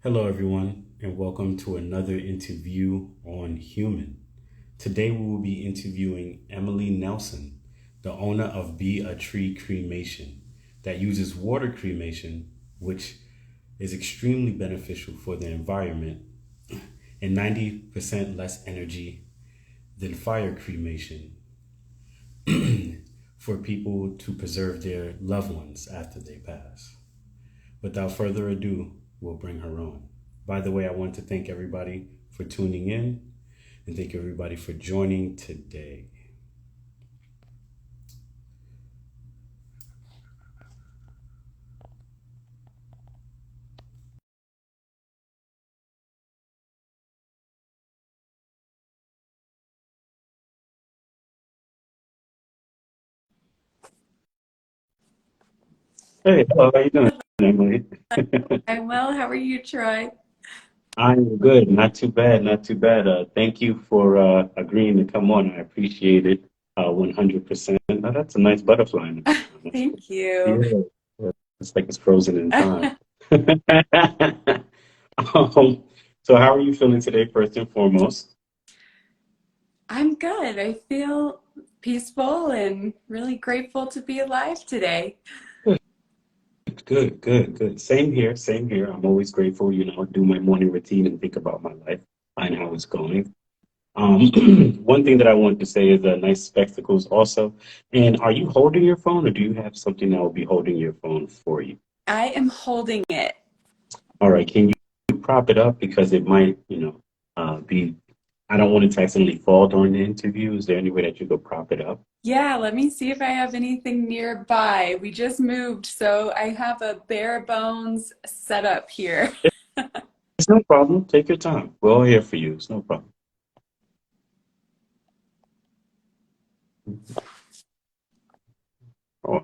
Hello, everyone, and welcome to another interview on Human. Today, we will be interviewing Emily Nelson, the owner of Be A Tree Cremation, that uses water cremation, which is extremely beneficial for the environment, and 90% less energy than fire cremation for people to preserve their loved ones after they pass. Without further ado, we'll bring her on. By the way, I want to thank everybody for tuning in and thank everybody for joining today. Hey, hello, how you doing, Emily? I'm well. How are you, Troy? I'm good, not too bad, not too bad. Thank you for agreeing to come on. I appreciate it 100%. Now, that's a nice butterfly. Thank you. Yeah, it's like it's frozen in time. um, so, how are you feeling today, first and foremost? I'm good. I feel peaceful and really grateful to be alive today. Good, good, good. Same here, same here. I'm always grateful, do my morning routine and think about my life and how it's going. Um, one thing that I wanted to say is nice spectacles also. And are you holding your phone or do you have something that will be holding your phone for you? I am holding it. All right, can you prop it up because it might, be, I don't want it to accidentally fall during the interview. Is there any way that you could prop it up? Yeah, let me see if I have anything nearby. We just moved, so I have a bare bones setup here. It's no problem. Take your time. We're all here for you. It's no problem. Oh,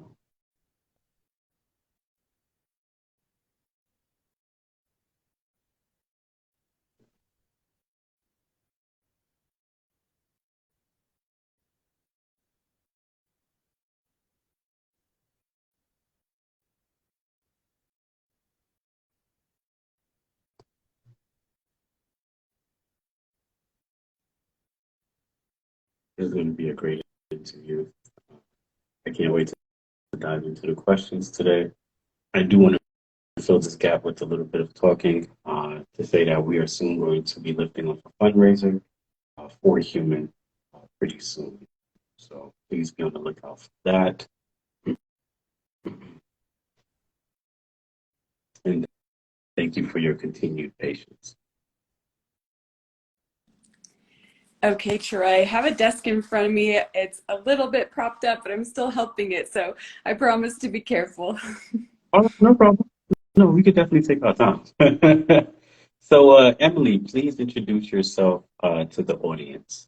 this is going to be a great interview. I can't wait to dive into the questions today. I do want to fill this gap with a little bit of talking to say that we are soon going to be lifting off a fundraiser for Human pretty soon. So please be on the lookout for that. And thank you for your continued patience. Okay, Troy, I have a desk in front of me. It's a little bit propped up, but I'm still helping it, so I promise to be careful. Oh, no problem. No, we could definitely take our time. So, Emily, please introduce yourself to the audience.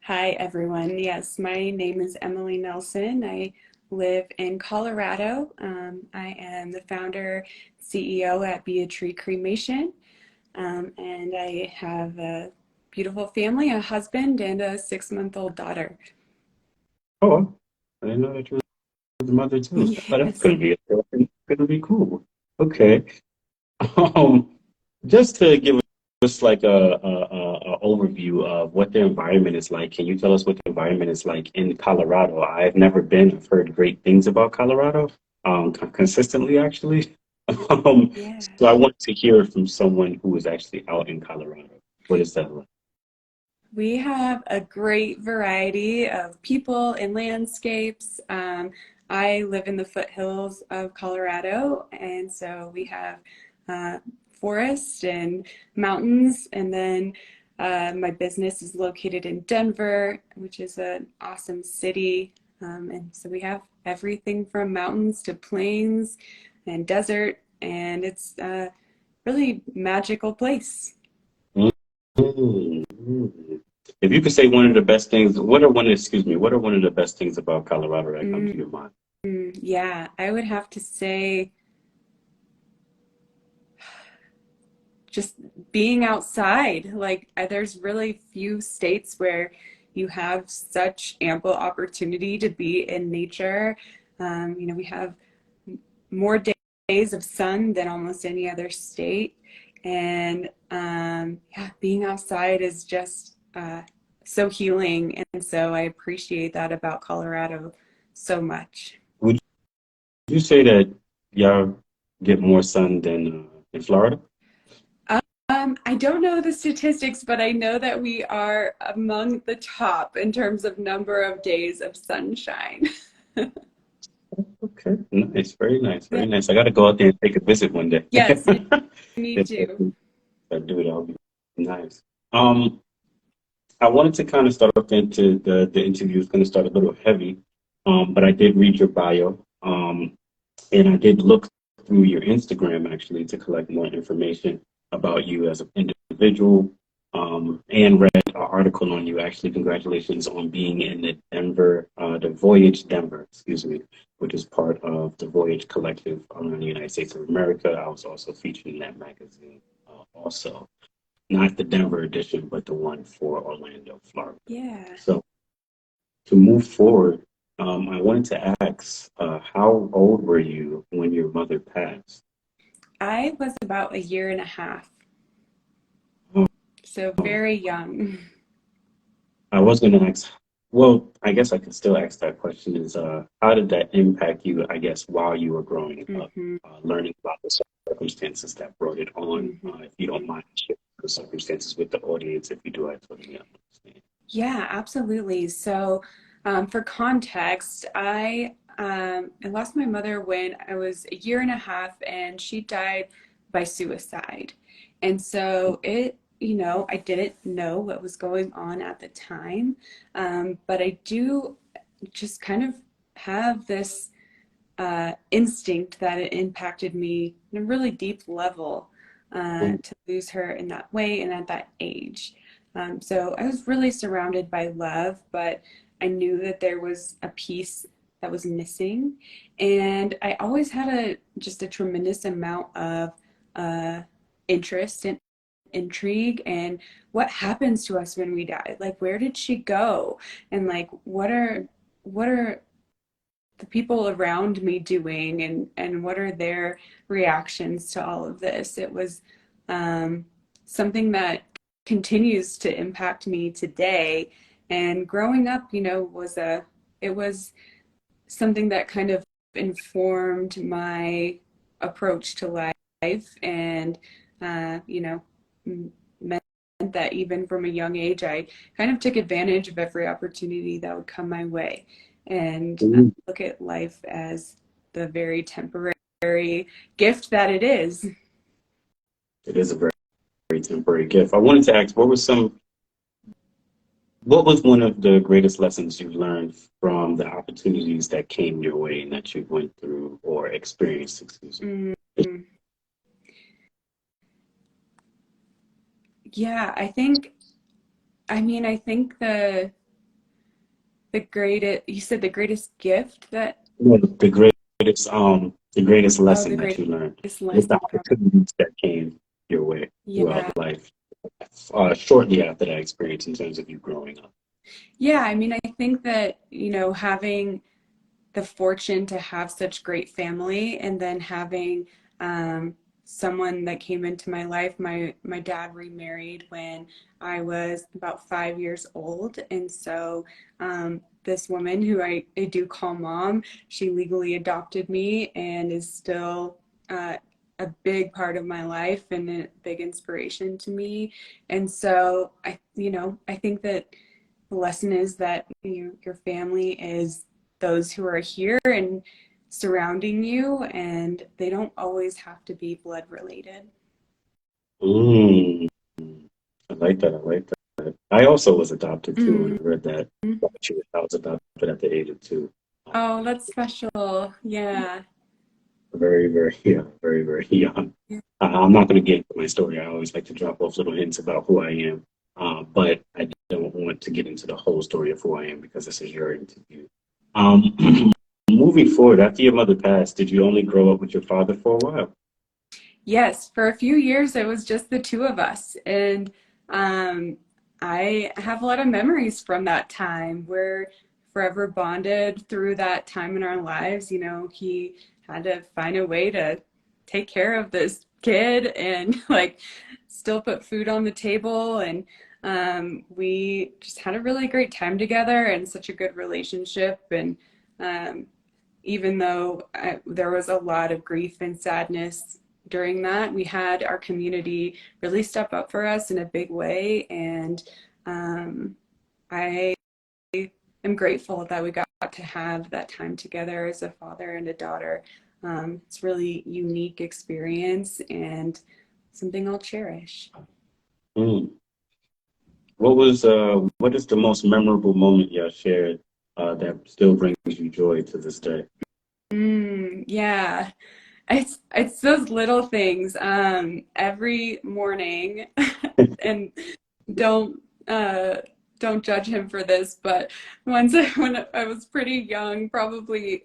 Hi, everyone. Yes, my name is Emily Nelson. I live in Colorado. I am the founder, CEO at Be A Tree Cremation, and I have a beautiful family, a husband, and a 6-month-old daughter. Oh, I didn't know that you were the mother too. Oh, that's Yes. gonna be cool. Okay. Um, just to give us like a overview of what the environment is like, can you tell us what the environment is like in Colorado? I've never been. I've heard great things about Colorado, consistently actually. Um, Yeah. so I want to hear from someone who is actually out in Colorado. What is that like? We have a great variety of people and landscapes. I live in the foothills of Colorado, and so we have uh, forests and mountains. And then my business is located in Denver, which is an awesome city. And so we have everything from mountains to plains and desert, and it's a really magical place. Mm, mm. If you could say one of the best things, what are one of the best things about Colorado that come Mm, to your mind? yeah, I would have to say just being outside. Like, there's really few states where you have such ample opportunity to be in nature. We have more days of sun than almost any other state. And yeah, being outside is just so healing. And so I appreciate that about Colorado so much. Would you say that y'all get more sun than in Florida? I don't know the statistics, but I know that we are among the top in terms of number of days of sunshine. Okay, nice, very nice, Yeah. very nice. I got to go out there and take a visit one day. Yes, you need If to. I do it, that'll be nice. Um, I wanted to kind of start off into the interview. It's going to start a little heavy, but I did read your bio, and I did look through your Instagram actually to collect more information about you as an individual, and read an article on you. Actually, congratulations on being in the Voyage Denver, excuse me, which is part of the Voyage Collective around the United States of America. I was also featured in that magazine, also. Not the Denver edition, but the one for Orlando, Florida. Yeah. So to move forward, I wanted to ask, how old were you when your mother passed? I was about a year and a half, so Oh, very young. I was going to ask, well, I guess I could still ask that question is, how did that impact you, I guess, while you were growing up, Hmm. learning about the circumstances that brought it on? Hmm. If you don't mind sharing the circumstances with the audience, if you do, I totally understand. Yeah, absolutely. So, for context, I lost my mother when I was a year and a half, and she died by suicide. And so I didn't know what was going on at the time, but I do just kind of have this instinct that it impacted me in a really deep level to lose her in that way and at that age. So I was really surrounded by love, but I knew that there was a piece that was missing. And I always had just a tremendous amount of uh, interest and intrigue and what happens to us when we die. Like, where did she go? And like, what are the people around me doing, and what are their reactions to all of this? It was um, something that continues to impact me today. And growing up, it was something that kind of informed my approach to life, and meant that even from a young age, I kind of took advantage of every opportunity that would come my way, and Mhm. look at life as the very temporary gift that it is. It is a very, very temporary gift. I wanted to ask, what was one of the greatest lessons you learned from the opportunities that came your way and that you went through or experienced, excuse Mm, me? yeah, I think the greatest, you said the greatest gift that, What the greatest oh, lesson the that you learned greatest with the lesson from, opportunities that came your way throughout yeah. life, shortly after that experience in terms of you growing up. Yeah, I think that, having the fortune to have such great family, and then having someone that came into my life. My dad remarried when I was about 5 years old, and so this woman who I do call mom, she legally adopted me and is still a big part of my life and a big inspiration to me. And so I think that the lesson is that your family is those who are here and surrounding you, and they don't always have to be blood related. Mm, I like that. I like that. I also was adopted too, and Mm. I read that. I was adopted at the age of 2. Oh, that's special. Yeah. Very, very, yeah, very, very young. Yeah. I'm not going to get into my story. I always like to drop off little hints about who I am, but I don't want to get into the whole story of who I am because this is your interview. Um, moving forward, after your mother passed, did you only grow up with your father for a while? Yes, for a few years it was just the two of us, and um, I have a lot of memories from that time. We're forever bonded through that time in our lives. He had to find a way to take care of this kid and like still put food on the table. And we just had a really great time together and such a good relationship. And um, even though there was a lot of grief and sadness during that, we had our community really step up for us in a big way. And I am grateful that we got to have that time together as a father and a daughter. It's really unique experience and something I'll cherish. Mm. What is the most memorable moment y'all shared that still brings you joy to this day? Yeah, it's those little things. Every morning, and don't uh, don't judge him for this, but when I was pretty young, probably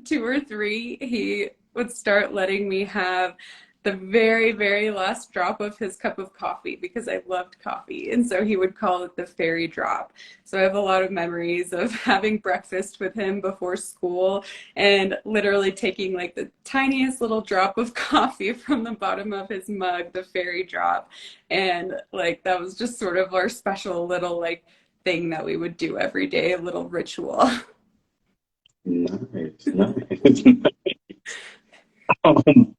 2 or 3, he would start letting me have the very, very last drop of his cup of coffee because I loved coffee. And so he would call it the fairy drop. So I have a lot of memories of having breakfast with him before school and literally taking like the tiniest little drop of coffee from the bottom of his mug, the fairy drop. And like that was just sort of our special little like thing that we would do every day, a little ritual. Nice, nice. Um,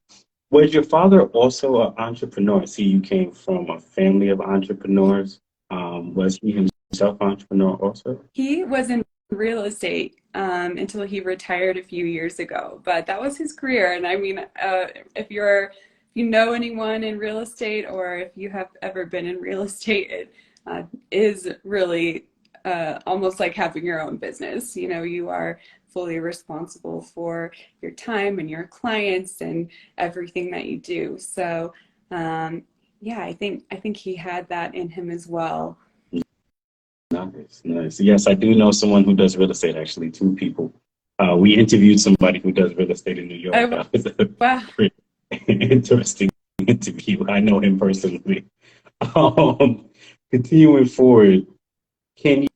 was your father also an entrepreneur? See, you came from a family of entrepreneurs. Was he himself an entrepreneur also? He was in real estate until he retired a few years ago, but that was his career. And I mean, if you know anyone in real estate, or if you have ever been in real estate, it is really almost like having your own business. You know, you are fully responsible for your time and your clients and everything that you do. So, yeah, I think he had that in him as well. Nice, nice. Yes, I do know someone who does real estate, actually, two people. We interviewed somebody who does real estate in New York. I, That was a wow. pretty interesting interview. I know him personally. Um, Continuing forward, can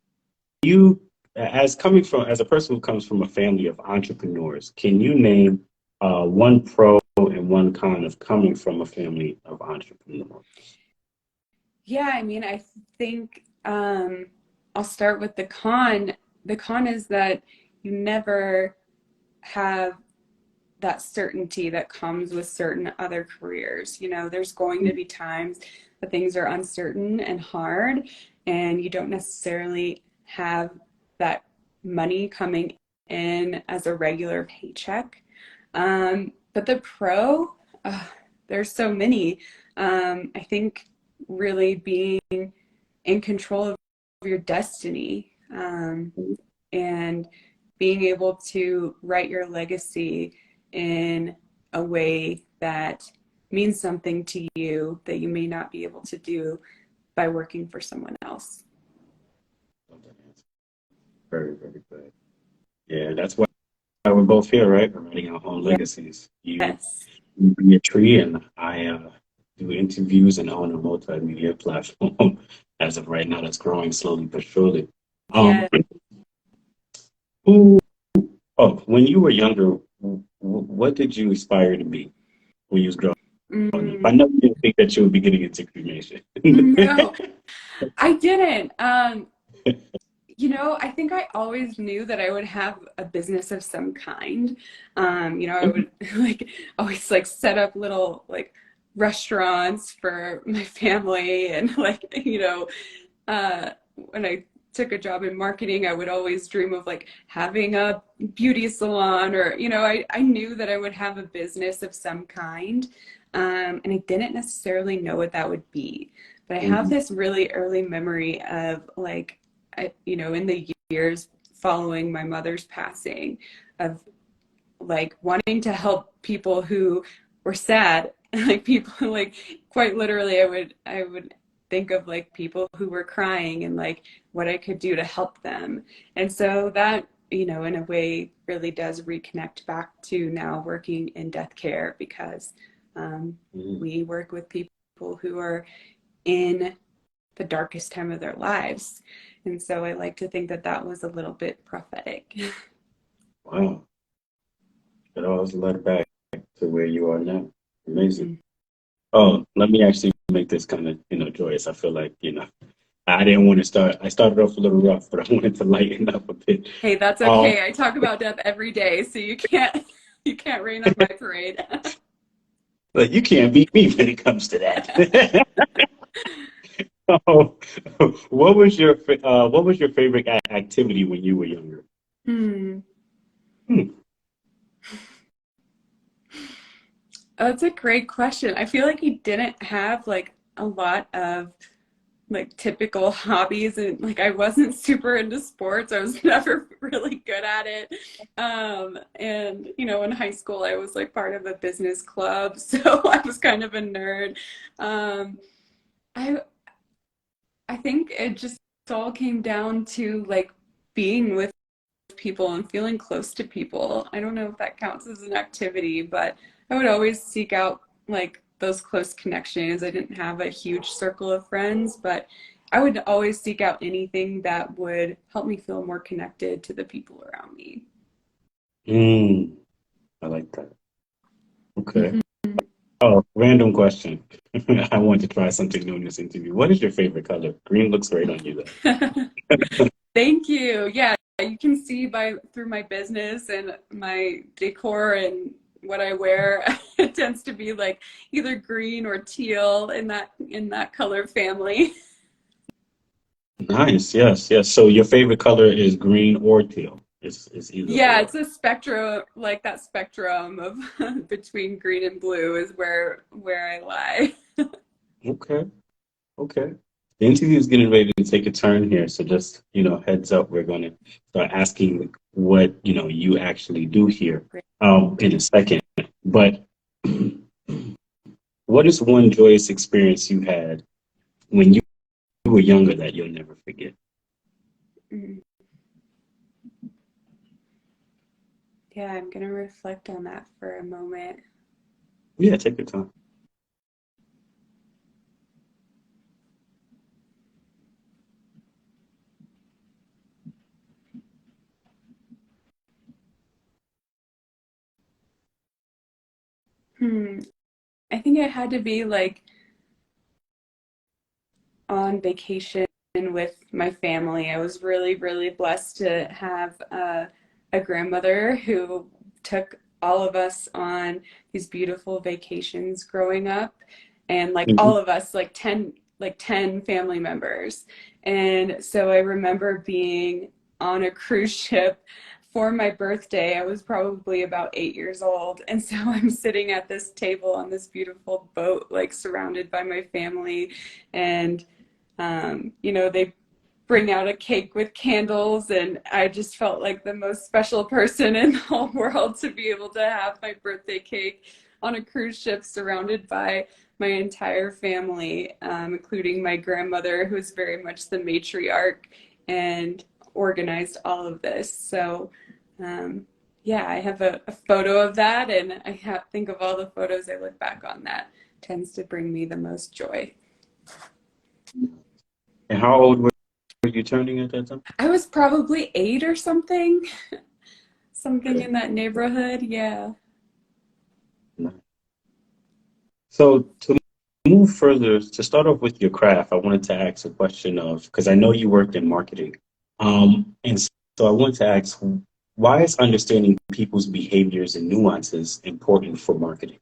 you, as a person who comes from a family of entrepreneurs, can you name one pro and one con of coming from a family of entrepreneurs? Yeah, I mean, I think I'll start with the con. The con is that you never have that certainty that comes with certain other careers. You know, there's going to be times that things are uncertain and hard, and you don't necessarily have that money coming in as a regular paycheck. But the pro, there's so many. I think really being in control of your destiny, and being able to write your legacy in a way that means something to you that you may not be able to do by working for someone else. Very, very good. Yeah, that's why we're both here, right? We're writing our own legacies. Yes. You be a tree, and I do interviews and own a multimedia platform. As of right now, that's growing slowly but surely. Um, Yeah. who, when you were younger, what did you aspire to be when you was growing up? I Mm, know you didn't think that you would be getting into cremation. no, I didn't. You know, I think I always knew that I would have a business of some kind. You know, I would like always like set up little like restaurants for my family and like, you know, when I took a job in marketing, I would always dream of like having a beauty salon or, you know, I knew that I would have a business of some kind. And I didn't necessarily know what that would be. But I have Mhm. this really early memory of like, you know, in the years following my mother's passing, of like wanting to help people who were sad. Like people like quite literally I would think of like people who were crying and like what I could do to help them. And so that, you know, in a way really does reconnect back to now working in death care because um, Mhm. we work with people who are in the darkest time of their lives. And so I like to think that that was a little bit prophetic. Wow, it always led back to where you are now. Amazing. Mm. Oh, let me actually make this kind of, joyous. I feel like, I didn't want to start. I started off a little rough, but I wanted to lighten up a bit. Hey, that's Um, okay. I talk about death every day, so you can't you can't rain on my parade. but you can't beat me when it comes to that. Oh, what was your favorite activity when you were younger? Hmm. Hmm. That's a great question. I feel like you didn't have like a lot of like typical hobbies, and like I wasn't super into sports. I was never really good at it. And in high school I was like part of a business club, so I was kind of a nerd. Um, I I think it just all came down to like being with people and feeling close to people. I don't know if that counts as an activity, but I would always seek out like those close connections. I didn't have a huge circle of friends, but I would always seek out anything that would help me feel more connected to the people around me. Mm, I like that. Okay. Mhm. Oh, random question. I want to try something new in this interview. What is your favorite color? Green looks great on you, Thank you. Yeah, you can see by through my business and my decor and what I wear, it tends to be like either green or teal in that color family. though. Nice. Yes. Yes. So your favorite color is green or teal. It's either Yeah, or. it's a spectrum, like that spectrum of between green and blue is where I lie. Okay. Okay. The interview is getting ready to take a turn here, so just, heads up, we're going to start asking what, you actually do here Great. in a second. But what is one joyous experience you had when you were younger that you'll never forget? Mm. Yeah, I'm gonna reflect on that for a moment. Yeah, take your time. Hmm. I think it had to be like on vacation with my family. I was really, really blessed to have a grandmother who took all of us on these beautiful vacations growing up, and like Mhm. all of us, like 10 family members. And so I remember being on a cruise ship for my birthday. I was probably about 8 years old. And so I'm sitting at this table on this beautiful boat, like surrounded by my family. And they bring out a cake with candles, and I just felt like the most special person in the whole world to be able to have my birthday cake on a cruise ship surrounded by my entire family, including my grandmother, who's very much the matriarch and organized all of this. So, yeah, I have a photo of that, and think of all the photos I look back on, that tends to bring me the most joy. And how old were you turning at that time? I was probably 8 or something, something Okay. in that neighborhood. Yeah. Nice. So to move further, to start off with your craft, I wanted to ask a question of, because I know you worked in marketing. And so I wanted to ask, why is understanding people's behaviors and nuances important for marketing?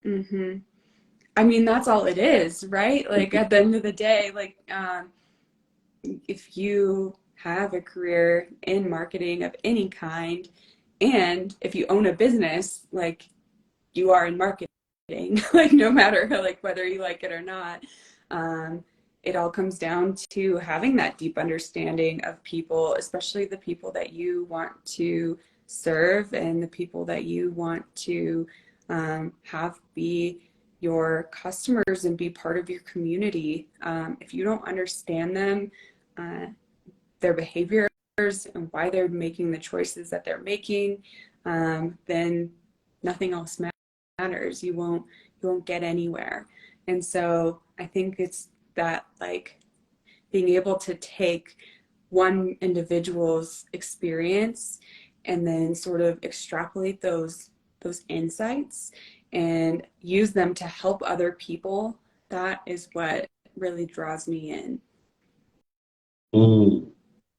hmm I mean, that's all it is, right? Like at the end of the day, like if you have a career in marketing of any kind, and if you own a business, like you are in marketing, like no matter like whether you like it or not. Um, it all comes down to having that deep understanding of people, especially the people that you want to serve and the people that you want to have be your customers and be part of your community. If you don't understand them, uh, their behaviors and why they're making the choices that they're making, then nothing else matters. You won't get anywhere. And so I think it's that like being able to take one individual's experience and then sort of extrapolate those insights and use them to help other people, that is what really draws me in. Mm,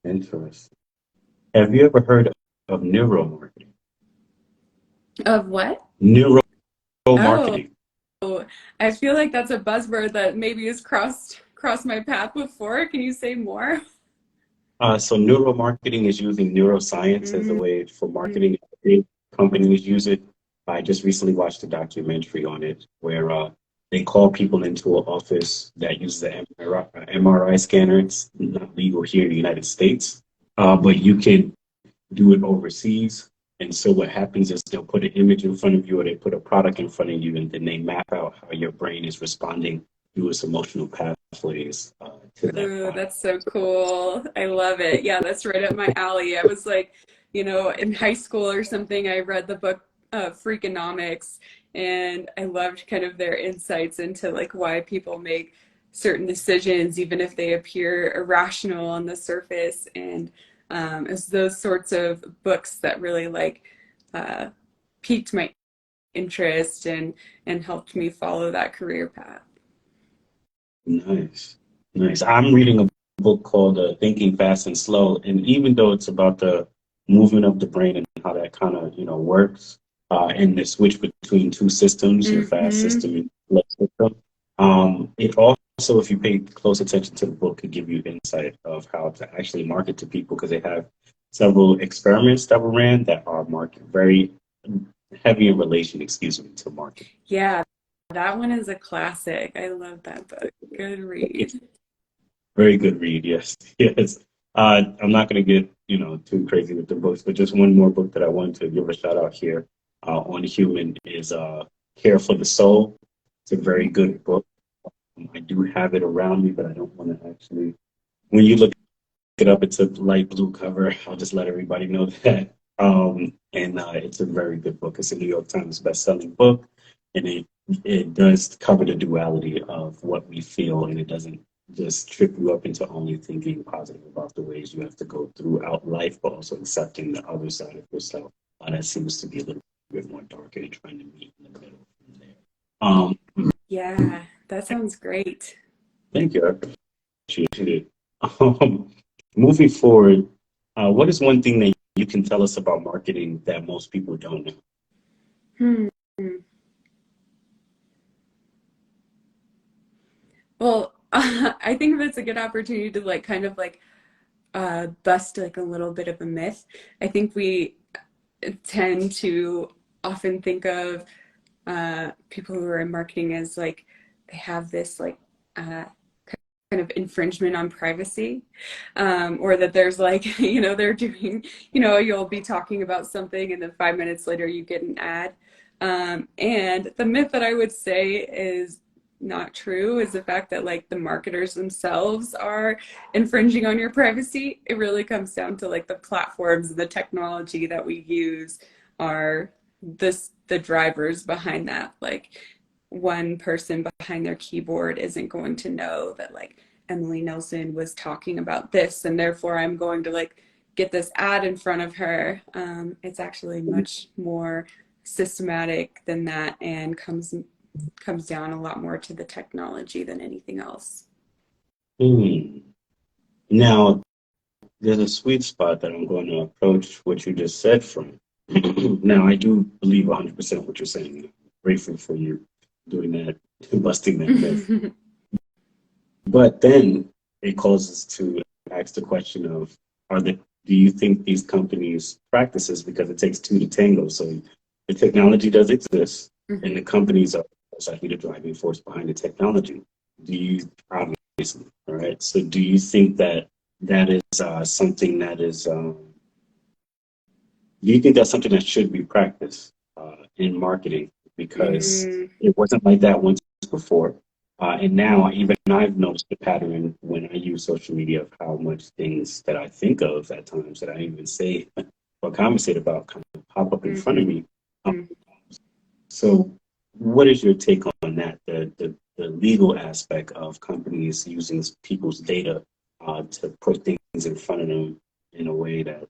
interesting. Have you ever heard of neuromarketing? Of what? Oh, Neuromarketing. I feel like that's a buzzword that maybe has crossed my path before. Can you say more? So neuromarketing is using neuroscience as a Mm, way for marketing. Big companies use it. I just recently watched a documentary on it where they call people into an office that uses the MRI scanner. It's not legal here in the United States, but you can do it overseas. And so what happens is they'll put an image in front of you or they put a product in front of you and then they map out how your brain is responding through its emotional pathways to that ooh, product. that's so cool. I love it. Yeah, that's right up my alley. I was like, in high school or something, I read the book Freakonomics, and I loved kind of their insights into like why people make certain decisions, even if they appear irrational on the surface. And it's those sorts of books that really like uh, piqued my interest and helped me follow that career path. Nice, nice. I'm reading a book called Thinking Fast and Slow, and even though it's about the movement of the brain and how that kind of works, and the switch between two systems, your fast Hmm. system and slow system, it also, if you pay close attention to the book, could give you insight of how to actually market to people because they have several experiments that were ran that are market very heavy in relation, excuse me, to marketing. Yeah, that one is a classic. I love that book. Good read. Very good read, yes. Yes. I'm not going to get, too crazy with the books, but just one more book that I wanted to give a shout out here on human is Care for the Soul. It's a very good book. I do have it around me, but I don't want to actually. When you look it up, it's a light blue cover. I'll just let everybody know that. And it's a very good book. It's a New York Times best-selling book, and it does cover the duality of what we feel, and it doesn't just trip you up into only thinking positive about the ways you have to go throughout life, but also accepting the other side of yourself. That seems to be a little bit more darker and trying to meet in the middle from there. Um, Yeah, that sounds great. Thank you. I appreciate it. Um, Moving forward, what is one thing that you can tell us about marketing that most people don't know? Hmm. Well, I think that's a good opportunity to like kind of like bust like a little bit of a myth. I think we tend to often think of people who are in marketing as like they have this like uh, kind of infringement on privacy, or that there's like they're doing you'll be talking about something and then 5 minutes later you get an ad, and the myth that I would say is not true is the fact that like the marketers themselves are infringing on your privacy. It really comes down to like the platforms and the technology that we use are the drivers behind that. Like one person behind their keyboard isn't going to know that like Emily Nelson was talking about this and therefore I'm going to like get this ad in front of her. It's actually much more systematic than that and comes down a lot more to the technology than anything else. Hmm. Now, there's a sweet spot that I'm going to approach what you just said from. Now, I do believe 100% what you're saying. I'm grateful for you doing that, busting that myth. But then it causes to ask the question of, do you think these companies practices because it takes two to tango? So the technology does exist, and the Mhm. companies are most likely the driving force behind the technology. Do you obviously, all right? So do you think that that is something that is? Do you think that's something that should be practiced in marketing? Because Mm, it wasn't like that once before. And now, even I've noticed the pattern when I use social media of how much things that I think of at times that I even say or conversate about kind of pop up in front of mhm, me. So, what is your take on that? The legal aspect of companies using people's data to put things in front of them in a way that,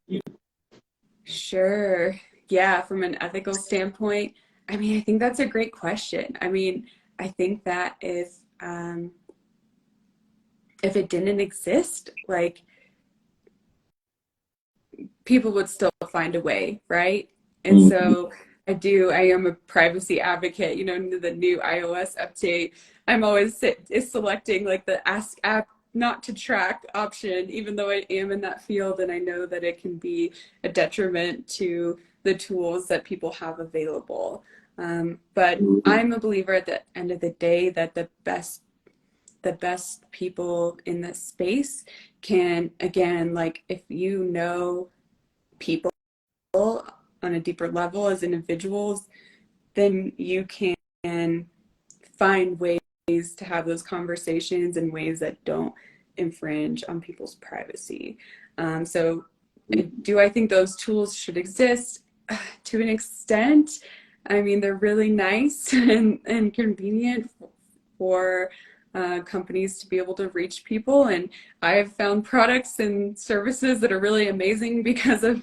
sure. Yeah, from an ethical standpoint, I mean, I think that's a great question. I mean, I think that if it didn't exist, like people would still find a way, right? And Mhm. so I am a privacy advocate, you know, the new iOS update. I'm always is selecting like the ask app not to track option, even though I am in that field and I know that it can be a detriment to the tools that people have available. But I'm a believer at the end of the day that the best people in this space can, again, like if you know people on a deeper level as individuals, then you can find ways to have those conversations in ways that don't infringe on people's privacy. So, do I think those tools should exist? To an extent. I mean, they're really nice and convenient for companies to be able to reach people. And I have found products and services that are really amazing because of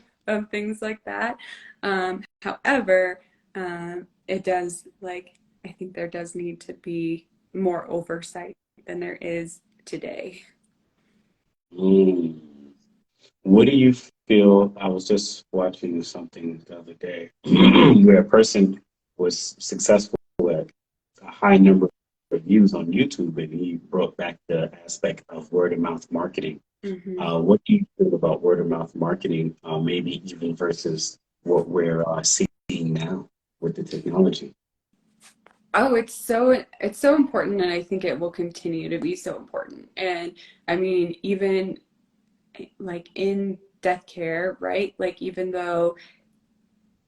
things like that. However, it does, like, I think there does need to be more oversight than there is today. Mm. What do you feel? I was just watching something the other day where a person was successful at a high number of views on YouTube, and he brought back the aspect of word of mouth marketing. Mm-hmm. What do you feel about word of mouth marketing, maybe even versus what we're seeing now with the technology? Oh, it's so important, and I think it will continue to be so important. And I mean, even like in death care, right? Like even though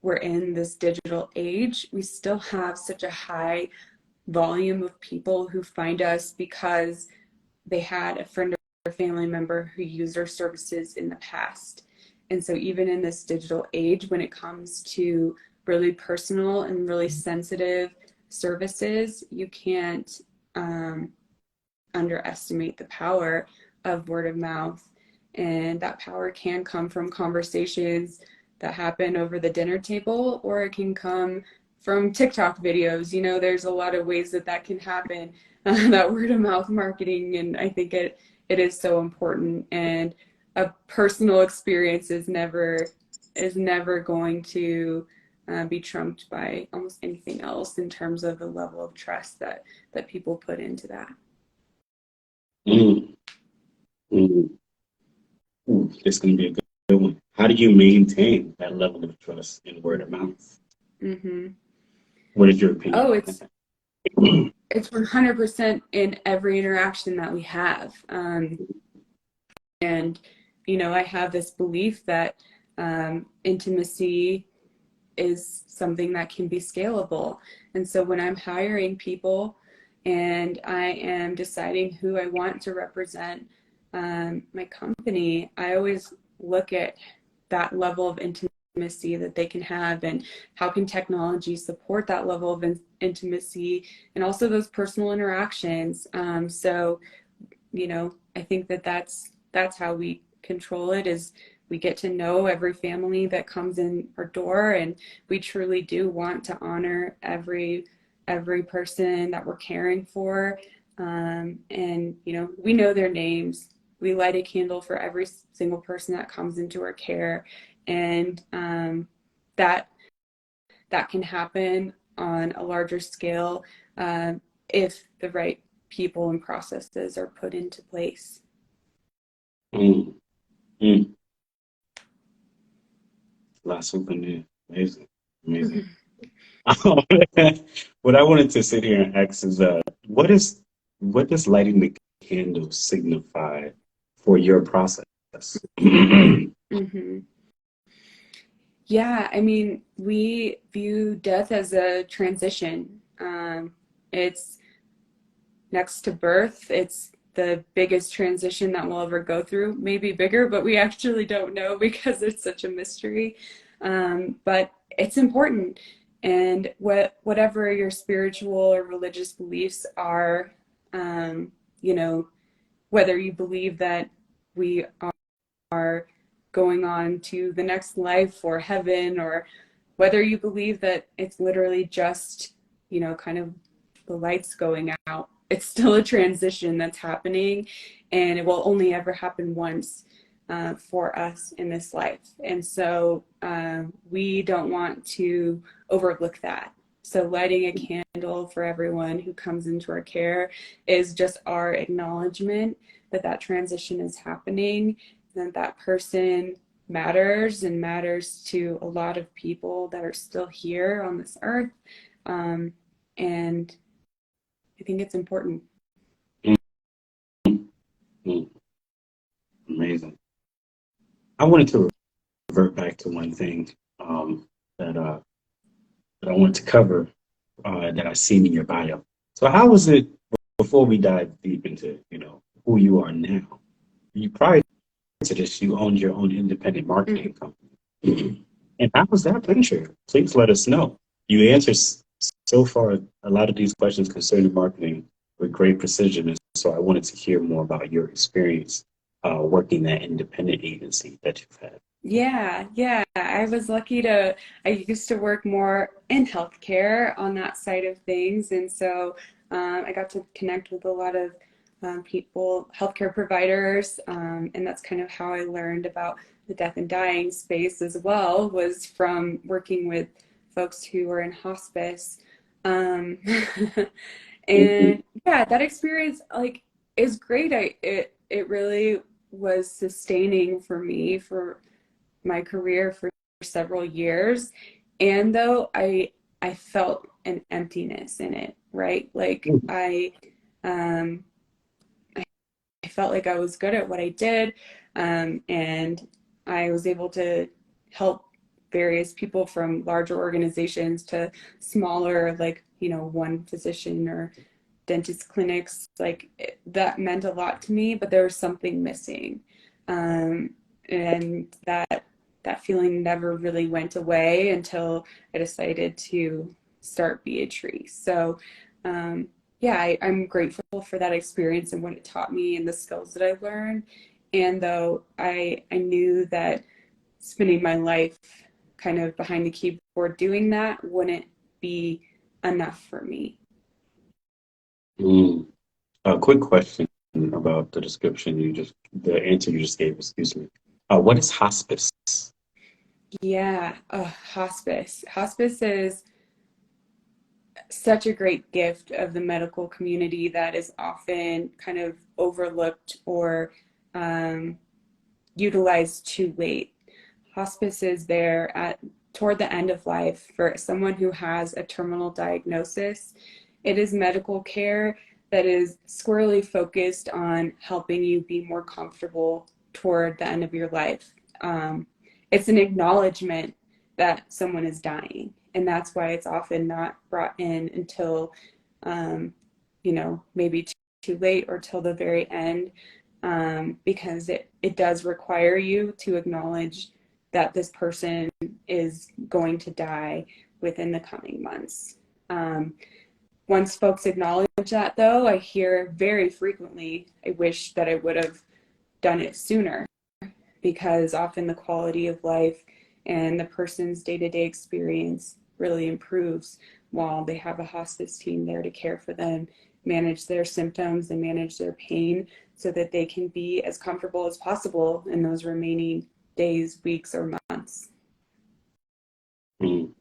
we're in this digital age, we still have such a high volume of people who find us because they had a friend or family member who used our services in the past. And so even in this digital age, when it comes to really personal and really sensitive services, you can't um, underestimate the power of word of mouth. And that power can come from conversations that happen over the dinner table, or it can come from TikTok videos. You know, there's a lot of ways that that can happen, that word of mouth marketing. And I think it is so important. And a personal experience is never going to be trumped by almost anything else in terms of the level of trust that people put into that. Mm, mm. Ooh, this is going to be a good one. How do you maintain that level of trust in word of mouth? Mm-hmm. What is your opinion Oh, on it's that? it's 100% in every interaction that we have. And I have this belief that intimacy is something that can be scalable. And so when I'm hiring people and I am deciding who I want to represent my company, I always look at that level of intimacy that they can have, and how can technology support that level of intimacy and also those personal interactions. So I think that that's how we control it, is we get to know every family that comes in our door, and we truly do want to honor every person that we're caring for. And we know their names. We light a candle for every single person that comes into our care, and that that can happen on a larger scale if the right people and processes are put into place. Mm, mm. That's super new. Amazing. Amazing. What I wanted to sit here and ask is, what does lighting the candle signify for your process? Mm-hmm. Yeah, I mean, we view death as a transition. It's next to birth. It's the biggest transition that we'll ever go through. Maybe bigger, but we actually don't know because it's such a mystery. But it's important. And whatever your spiritual or religious beliefs are, um, you know, whether you believe that we are going on to the next life or heaven, or whether you believe that it's literally just, kind of the lights going out, it's still a transition that's happening, and it will only ever happen once for us in this life. And so we don't want to overlook that. So lighting a candle for everyone who comes into our care is just our acknowledgement that that transition is happening, that that person matters and matters to a lot of people that are still here on this earth. And I think it's important. Mm, amazing. I wanted to revert back to one thing that I wanted to cover that I seen in your bio. So how was it before we dive deep into who you are now? You prior to this, you owned your own independent marketing company, and how was that venture? Please let us know. You answered so far a lot of these questions concerning marketing with great precision, and so I wanted to hear more about your experience working that independent agency that you've had. Yeah. I used to work more in healthcare on that side of things. And so I got to connect with a lot of people, healthcare providers. And that's kind of how I learned about the death and dying space as well, was from working with folks who were in hospice. Um, Mhm. and yeah, that experience is great. It really was sustaining for me for my career for several years. And though I felt an emptiness in it, right? Like um I felt like I was good at what I did, and I was able to help various people from larger organizations to smaller, like, one physician or dentist clinics. That meant a lot to me, but there was something missing. And that feeling never really went away until I decided to start Be A Tree. So yeah, I'm grateful for that experience and what it taught me and the skills that I learned. And though I knew that spending my life kind of behind the keyboard doing that wouldn't be enough for me. Mm. A quick question about the answer you just gave, excuse me. What is hospice? Yeah, hospice. Hospice is such a great gift of the medical community that is often kind of overlooked or um, utilized too late. Hospice is there at toward the end of life for someone who has a terminal diagnosis. It is medical care that is squarely focused on helping you be more comfortable toward the end of your life. It's an acknowledgement that someone is dying, and that's why it's often not brought in until, um, maybe too late or till the very end, because it does require you to acknowledge that this person is going to die within the coming months. Once folks acknowledge that, though, I hear very frequently, I wish that I would have done it sooner, because often the quality of life and the person's day-to-day experience really improves while they have a hospice team there to care for them, manage their symptoms and manage their pain so that they can be as comfortable as possible in those remaining days, weeks, or months. Mm.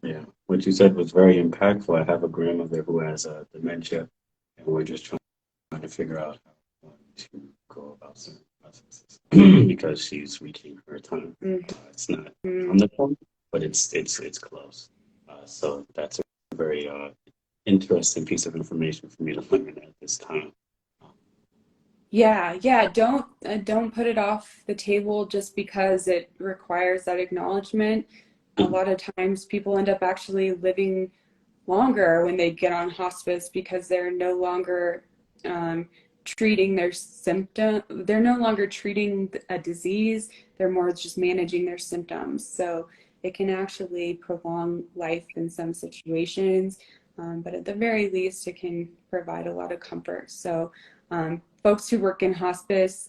Yeah, what you said was very impactful. I have a grandmother who has dementia, and we're just trying to figure out how to go about certain processes because she's reaching her time. It's not Mm-hmm. on the point, but it's close. So that's a very interesting piece of information for me to learn at this time. Yeah. Don't put it off the table just because it requires that acknowledgement. A lot of times people end up actually living longer when they get on hospice because they're no longer um, treating their symptom. They're no longer treating a disease. They're more just managing their symptoms. So it can actually prolong life in some situations. But at the very least, it can provide a lot of comfort. So folks who work in hospice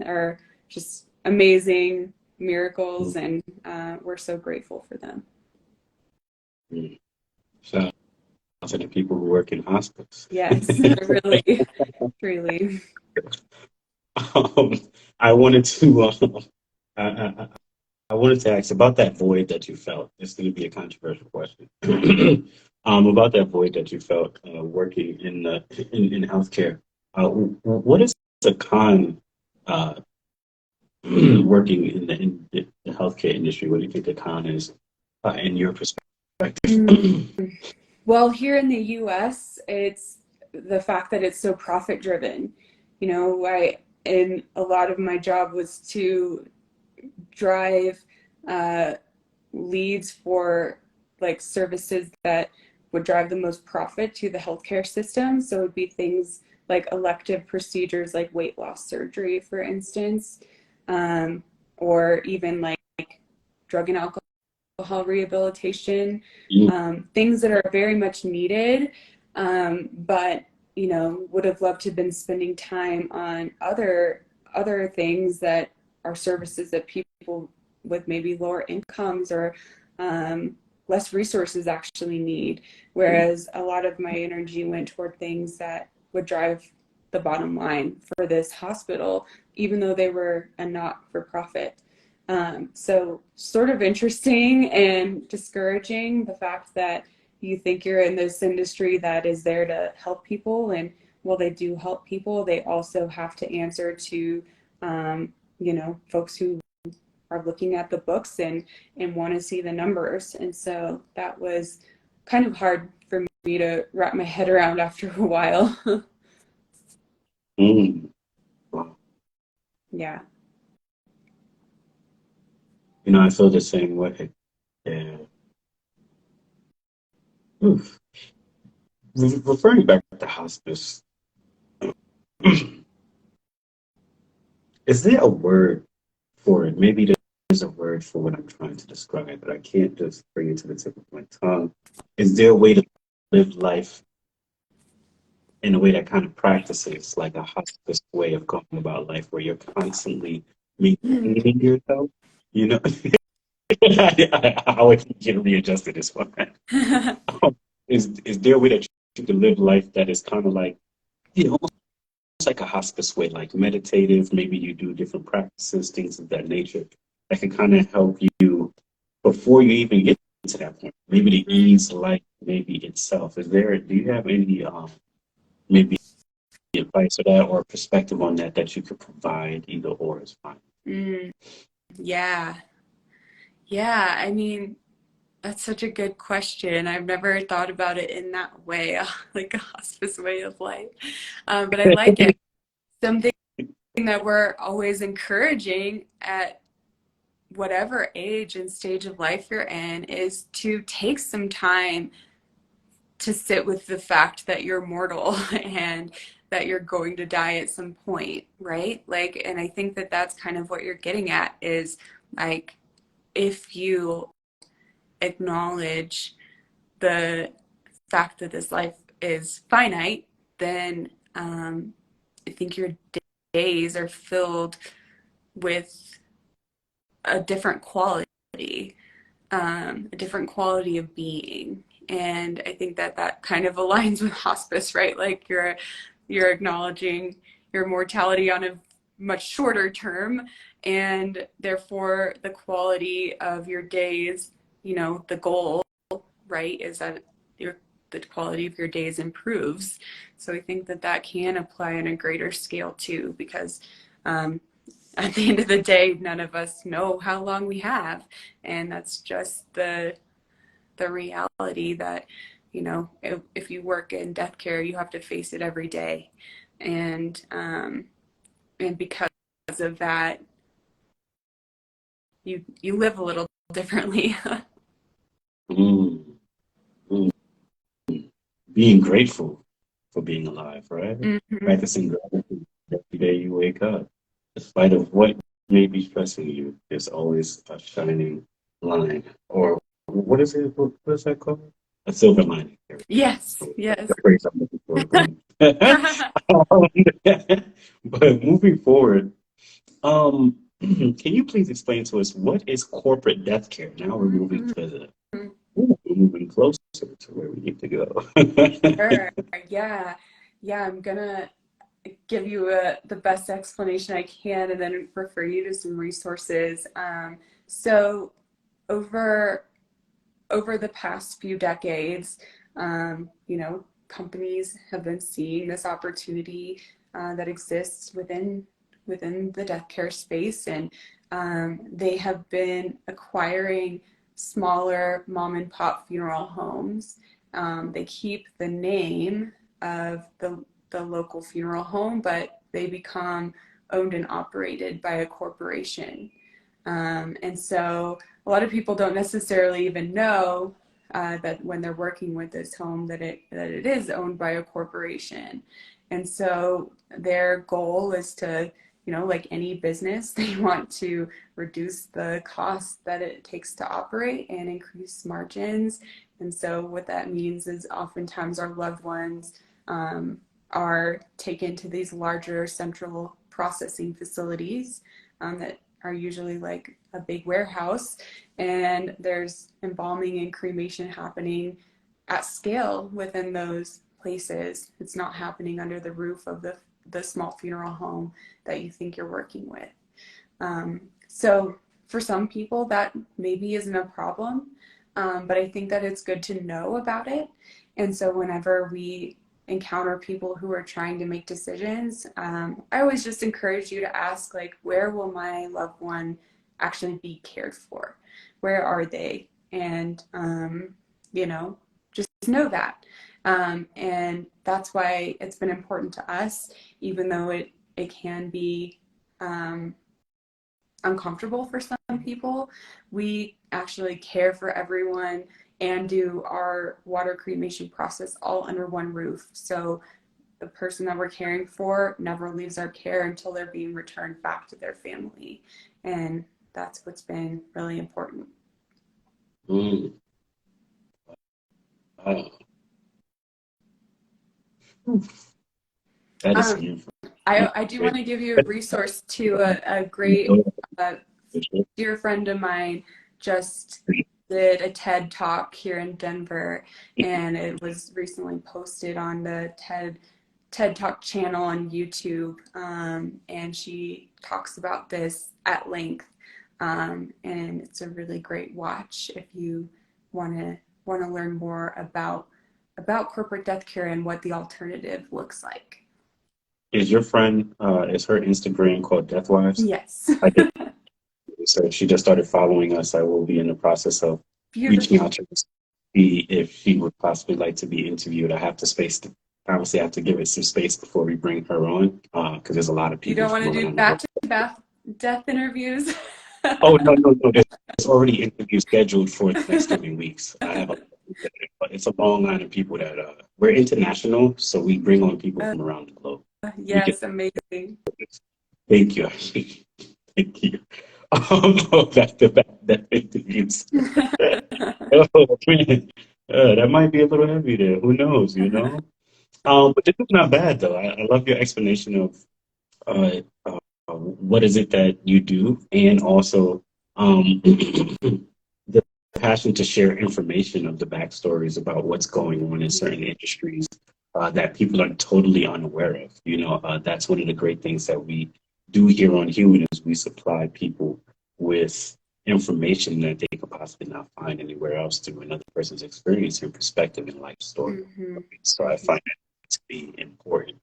are just amazing. miracles, and we're so grateful for them. Mm. Shout out to the people who work in hospice. Yes, really, truly. um, I wanted to I, I, I wanted to ask about that void that you felt. It's going to be a controversial question. About that void that you felt working in healthcare. What is the con uh, working in the healthcare industry? What do you think the con is in your perspective? Mm. Well, here in the US, it's the fact that it's so profit driven. You know, and a lot of my job was to drive uh, leads for like services that would drive the most profit to the healthcare system. So it would be things like elective procedures like weight loss surgery, for instance, um, or even like drug and alcohol rehabilitation, Mm, things that are very much needed, but you know, would have loved to have been spending time on other things that are services that people with maybe lower incomes or less resources actually need. Whereas a lot of my energy went toward things that would drive the bottom line for this hospital, even though they were a not for profit. So sort of interesting and discouraging the fact that you think you're in this industry that is there to help people, and while they do help people, they also have to answer to you know, folks who are looking at the books and want to see the numbers. And so that was kind of hard for me to wrap my head around after a while. mm. Wow. Yeah. You know, I feel the same way. Yeah. Oof. Referring back to hospice, is there a word for it? Maybe there's a word for what I'm trying to describe, but I can't just bring it to the tip of my tongue. Is there a way to live life in a way that kind of practices like a hospice way of going about life where you're constantly maintaining yourself? You know, I would get readjusted this one. Is there a way that you can live life that is kind of like, you know, almost like a hospice way, like meditative? Maybe you do different practices, things of that nature that can kind of help you before you even get to that point. Maybe to ease life, maybe itself. Do you have any maybe advice or that or perspective on that that you could provide? Either or is fine. Mm, yeah. Yeah. I mean, that's such a good question. I've never thought about it in that way, like a hospice way of life. But I like it. Something that we're always encouraging at whatever age and stage of life you're in is to take some time to sit with the fact that you're mortal and that you're going to die at some point, right? Like, and I think that that's kind of what you're getting at is like, if you acknowledge the fact that this life is finite, then I think your days are filled with a different a different quality of being. And I think that that kind of aligns with hospice, right? Like you're acknowledging your mortality on a much shorter term, and therefore the quality of your days, you know, the goal, right, is that your the quality of your days improves. So I think that that can apply on a greater scale too, because um, at the end of the day, none of us know how long we have, and that's just the reality that, you know, if you work in death care, you have to face it every day, and because of that, you live a little differently. Mm, mm. Being grateful for being alive, right? Hmm. Practicing gratitude every day you wake up. Despite of what may be stressing you, there's always a shining line. Or what is it? What is that called? A silver lining. There we go. Yes, The yes. phrase I'm looking for. But moving forward, Can you please explain to us what is corporate death care? Now we're moving Mhm. to the we're moving closer to where we need to go. Sure. Yeah. Yeah, I'm gonna give you the best explanation I can and then refer you to some resources. So over over the past few decades, companies have been seeing this opportunity that exists within the death care space, and they have been acquiring smaller mom and pop funeral homes. They keep the name of the local funeral home, but they become owned and operated by a corporation. And so a lot of people don't necessarily even know that when they're working with this home that it is owned by a corporation. And so their goal is to, like any business, they want to reduce the cost that it takes to operate and increase margins. And so what that means is oftentimes our loved ones are taken to these larger central processing facilities that are usually like a big warehouse, and there's embalming and cremation happening at scale within those places. It's not happening under the roof of the small funeral home that you think you're working with. So for some people, that maybe isn't a problem, but I think that it's good to know about it. And so whenever we encounter people who are trying to make decisions, I always just encourage you to ask, like, where will my loved one actually be cared for? Where are they? And, just know that. And that's why it's been important to us, even though it can be um, uncomfortable for some people. We actually care for everyone and do our water cremation process all under one roof. So the person that we're caring for never leaves our care until they're being returned back to their family. And that's what's been really important. Mm, wow. That is Um, some info. I do want to give you a resource to a great uh, dear friend of mine just did a TED talk here in Denver, and it was recently posted on the TED Talk channel on YouTube. And she talks about this at length, and it's a really great watch if you want to learn more about corporate death care and what the alternative looks like. Is your friend, is her Instagram called Death Wives? Yes. I did research. She just started following us. I will be in the process of reaching Beautiful. out to her to see if she would possibly like to be interviewed. I have to obviously I have to give it some space before we bring her on, because there's a lot of You people don't want from to do around the back world. to back death interviews? Oh, no, no, no. There's already interviews scheduled for the next coming weeks. I have but it's a long line of people that we're international, so we bring on people Uh, from around the globe. We get yes, amazing. thank you. Thank you. Back to back that interviews. Oh man, that might be a little heavy there. Who knows, you know? But this is not bad though. I love your explanation of uh, what is it that you do, and also the passion to share information of the backstories about what's going on in certain industries that people are totally unaware of. That's one of the great things that we do here on Human is we supply people with information that they could possibly not find anywhere else through another person's experience and perspective and life story. Hmm. So I find that to be important.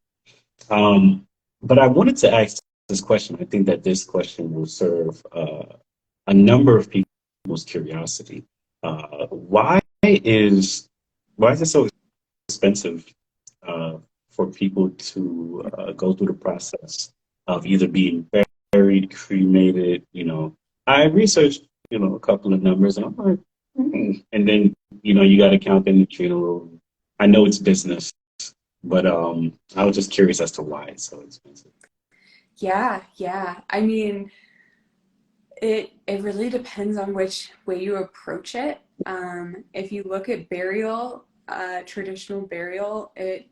Um, but I wanted to ask this question. I think that this question will serve a number of people's curiosity. Why is it so expensive uh, for people to go through the process of either being buried, cremated? I researched a couple of numbers, and I'm like, and then you got to count in the funeral. I know it's business, but I was just curious as to why it's so expensive. Yeah, yeah. I mean, it really depends on which way you approach it. If you look at burial, traditional burial, it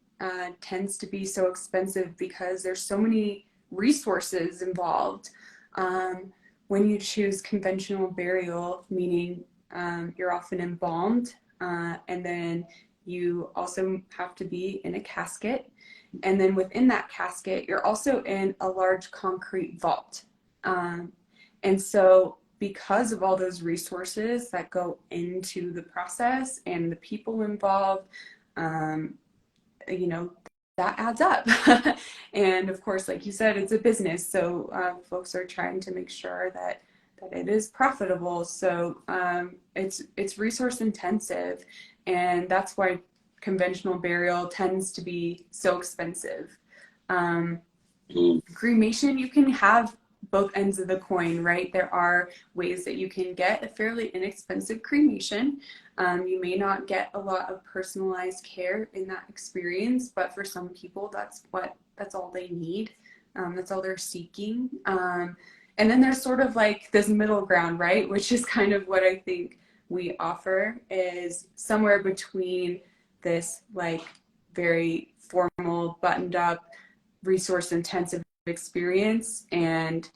tends to be so expensive because there's so many resources involved. When you choose conventional burial, meaning you're often embalmed, and then you also have to be in a casket. And then within that casket, you're also in a large concrete vault. And so, because of all those resources that go into the process and the people involved, um, you know, that adds up. And of course, like you said, it's a business. So folks are trying to make sure that it is profitable. So it's resource intensive. And that's why conventional burial tends to be so expensive. Um, Cremation, you can have both ends of the coin, right? There are ways that you can get a fairly inexpensive cremation. You may not get a lot of personalized care in that experience, but for some people, that's all they need. That's all they're seeking. And then there's sort of like this middle ground, right? Which is kind of what I think we offer, is somewhere between this like very formal, buttoned up, resource intensive experience and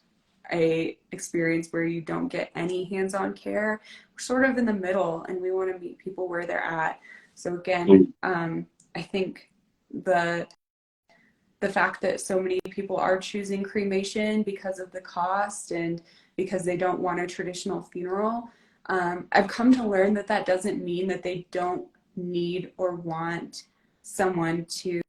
a experience where you don't get any hands-on care. We're sort of in the middle, and we want to meet people where they're at. So again, I think the fact that so many people are choosing cremation because of the cost and because they don't want a traditional funeral, I've come to learn that that doesn't mean that they don't need or want someone to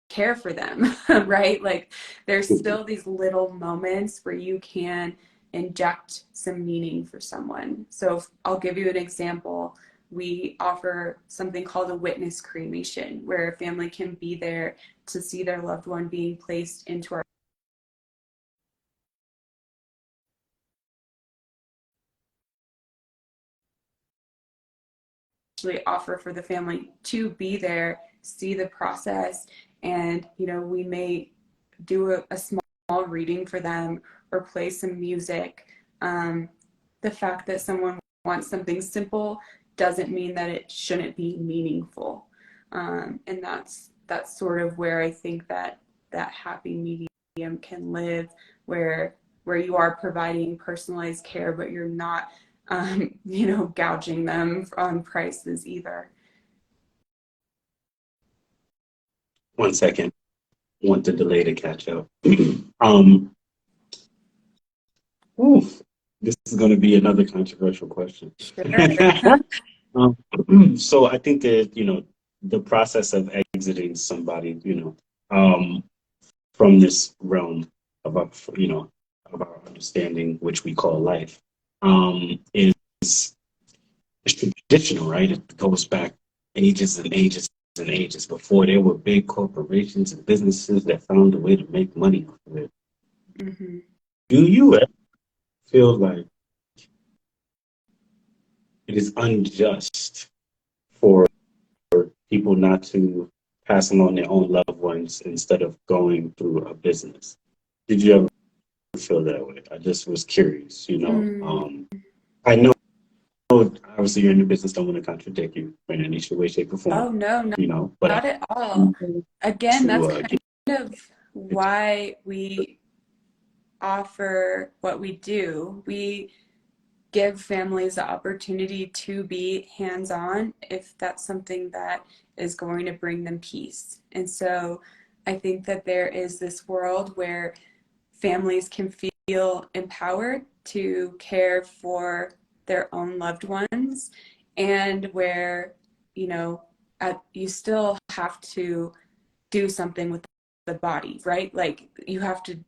care for them, right? Like there's still these little moments where you can inject some meaning for someone. So I'll give you an example. We offer something called a witness cremation, where a family can be there to see their loved one being placed into our actually offer for the family to be there, see the process, and we may do a small reading for them or play some music. The fact that someone wants something simple doesn't mean that it shouldn't be meaningful. And that's sort of where I think that happy medium can live, where you are providing personalized care, but you're not gouging them on prices either. One second. Want the delay to catch up. um, oof, this is going to be another controversial question. Sure. So I think that, the process of exiting somebody, from this realm of our, of our understanding, which we call life, is it's traditional, right? It goes back ages and ages and ages before there were big corporations and businesses that found a way to make money off of it. Mm-hmm. Do you ever feel like it is unjust for people not to pass along their own loved ones instead of going through a business? Did you ever feel that way? I just was curious, Mm. I know obviously you're in the business, don't want to contradict you in any way, shape, or form, Oh, no, but I not at all. Again, that's to kind of get why we offer what we do. We give families the opportunity to be hands-on if that's something that is going to bring them peace. And so I think that there is this world where families can feel empowered to care for their own loved ones, and where you know you still have to do something with the body, right? Like you have to,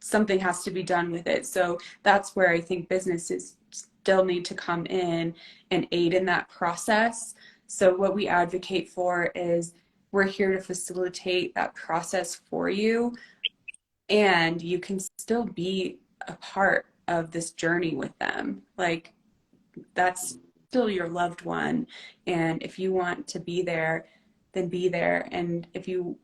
something has to be done with it. So that's where I think businesses still need to come in and aid in that process. So what we advocate for is we're here to facilitate that process for you, and you can still be a part of this journey with them. Like that's still your loved one. And if you want to be there, then be there. And if you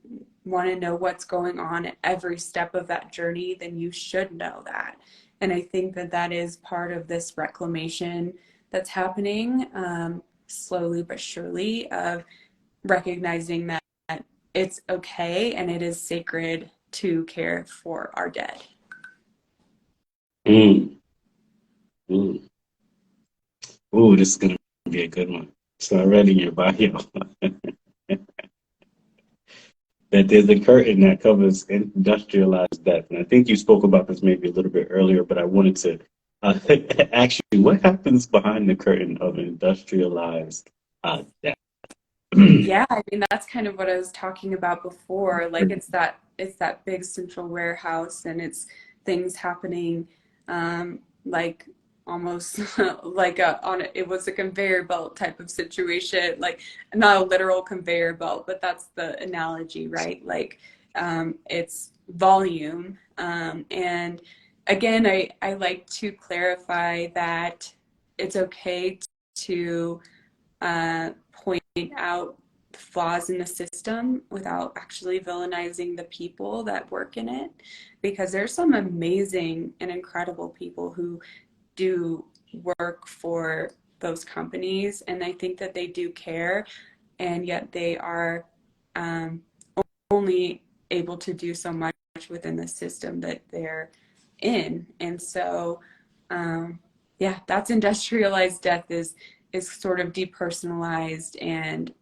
want to know what's going on at every step of that journey, then you should know that. And I think that that is part of this reclamation that's happening, slowly but surely, of recognizing that it's okay and it is sacred to care for our dead. Mm, mm. Ooh, this is gonna be a good one. So I read in your bio that there's a curtain that covers industrialized death, and I think you spoke about this maybe a little bit earlier, but I wanted to uh, ask you what happens behind the curtain of industrialized death. Yeah, I mean that's kind of what I was talking about before. Like it's that big central warehouse and it's things happening like almost like it was a conveyor belt type of situation. Like not a literal conveyor belt, but that's the analogy, right? Like it's volume. And again, I like to clarify that it's okay to point out flaws in the system without actually villainizing the people that work in it, because there's some amazing and incredible people who do work for those companies, and I think that they do care, and yet they are um, only able to do so much within the system that they're in. And so yeah, that's industrialized death is sort of depersonalized and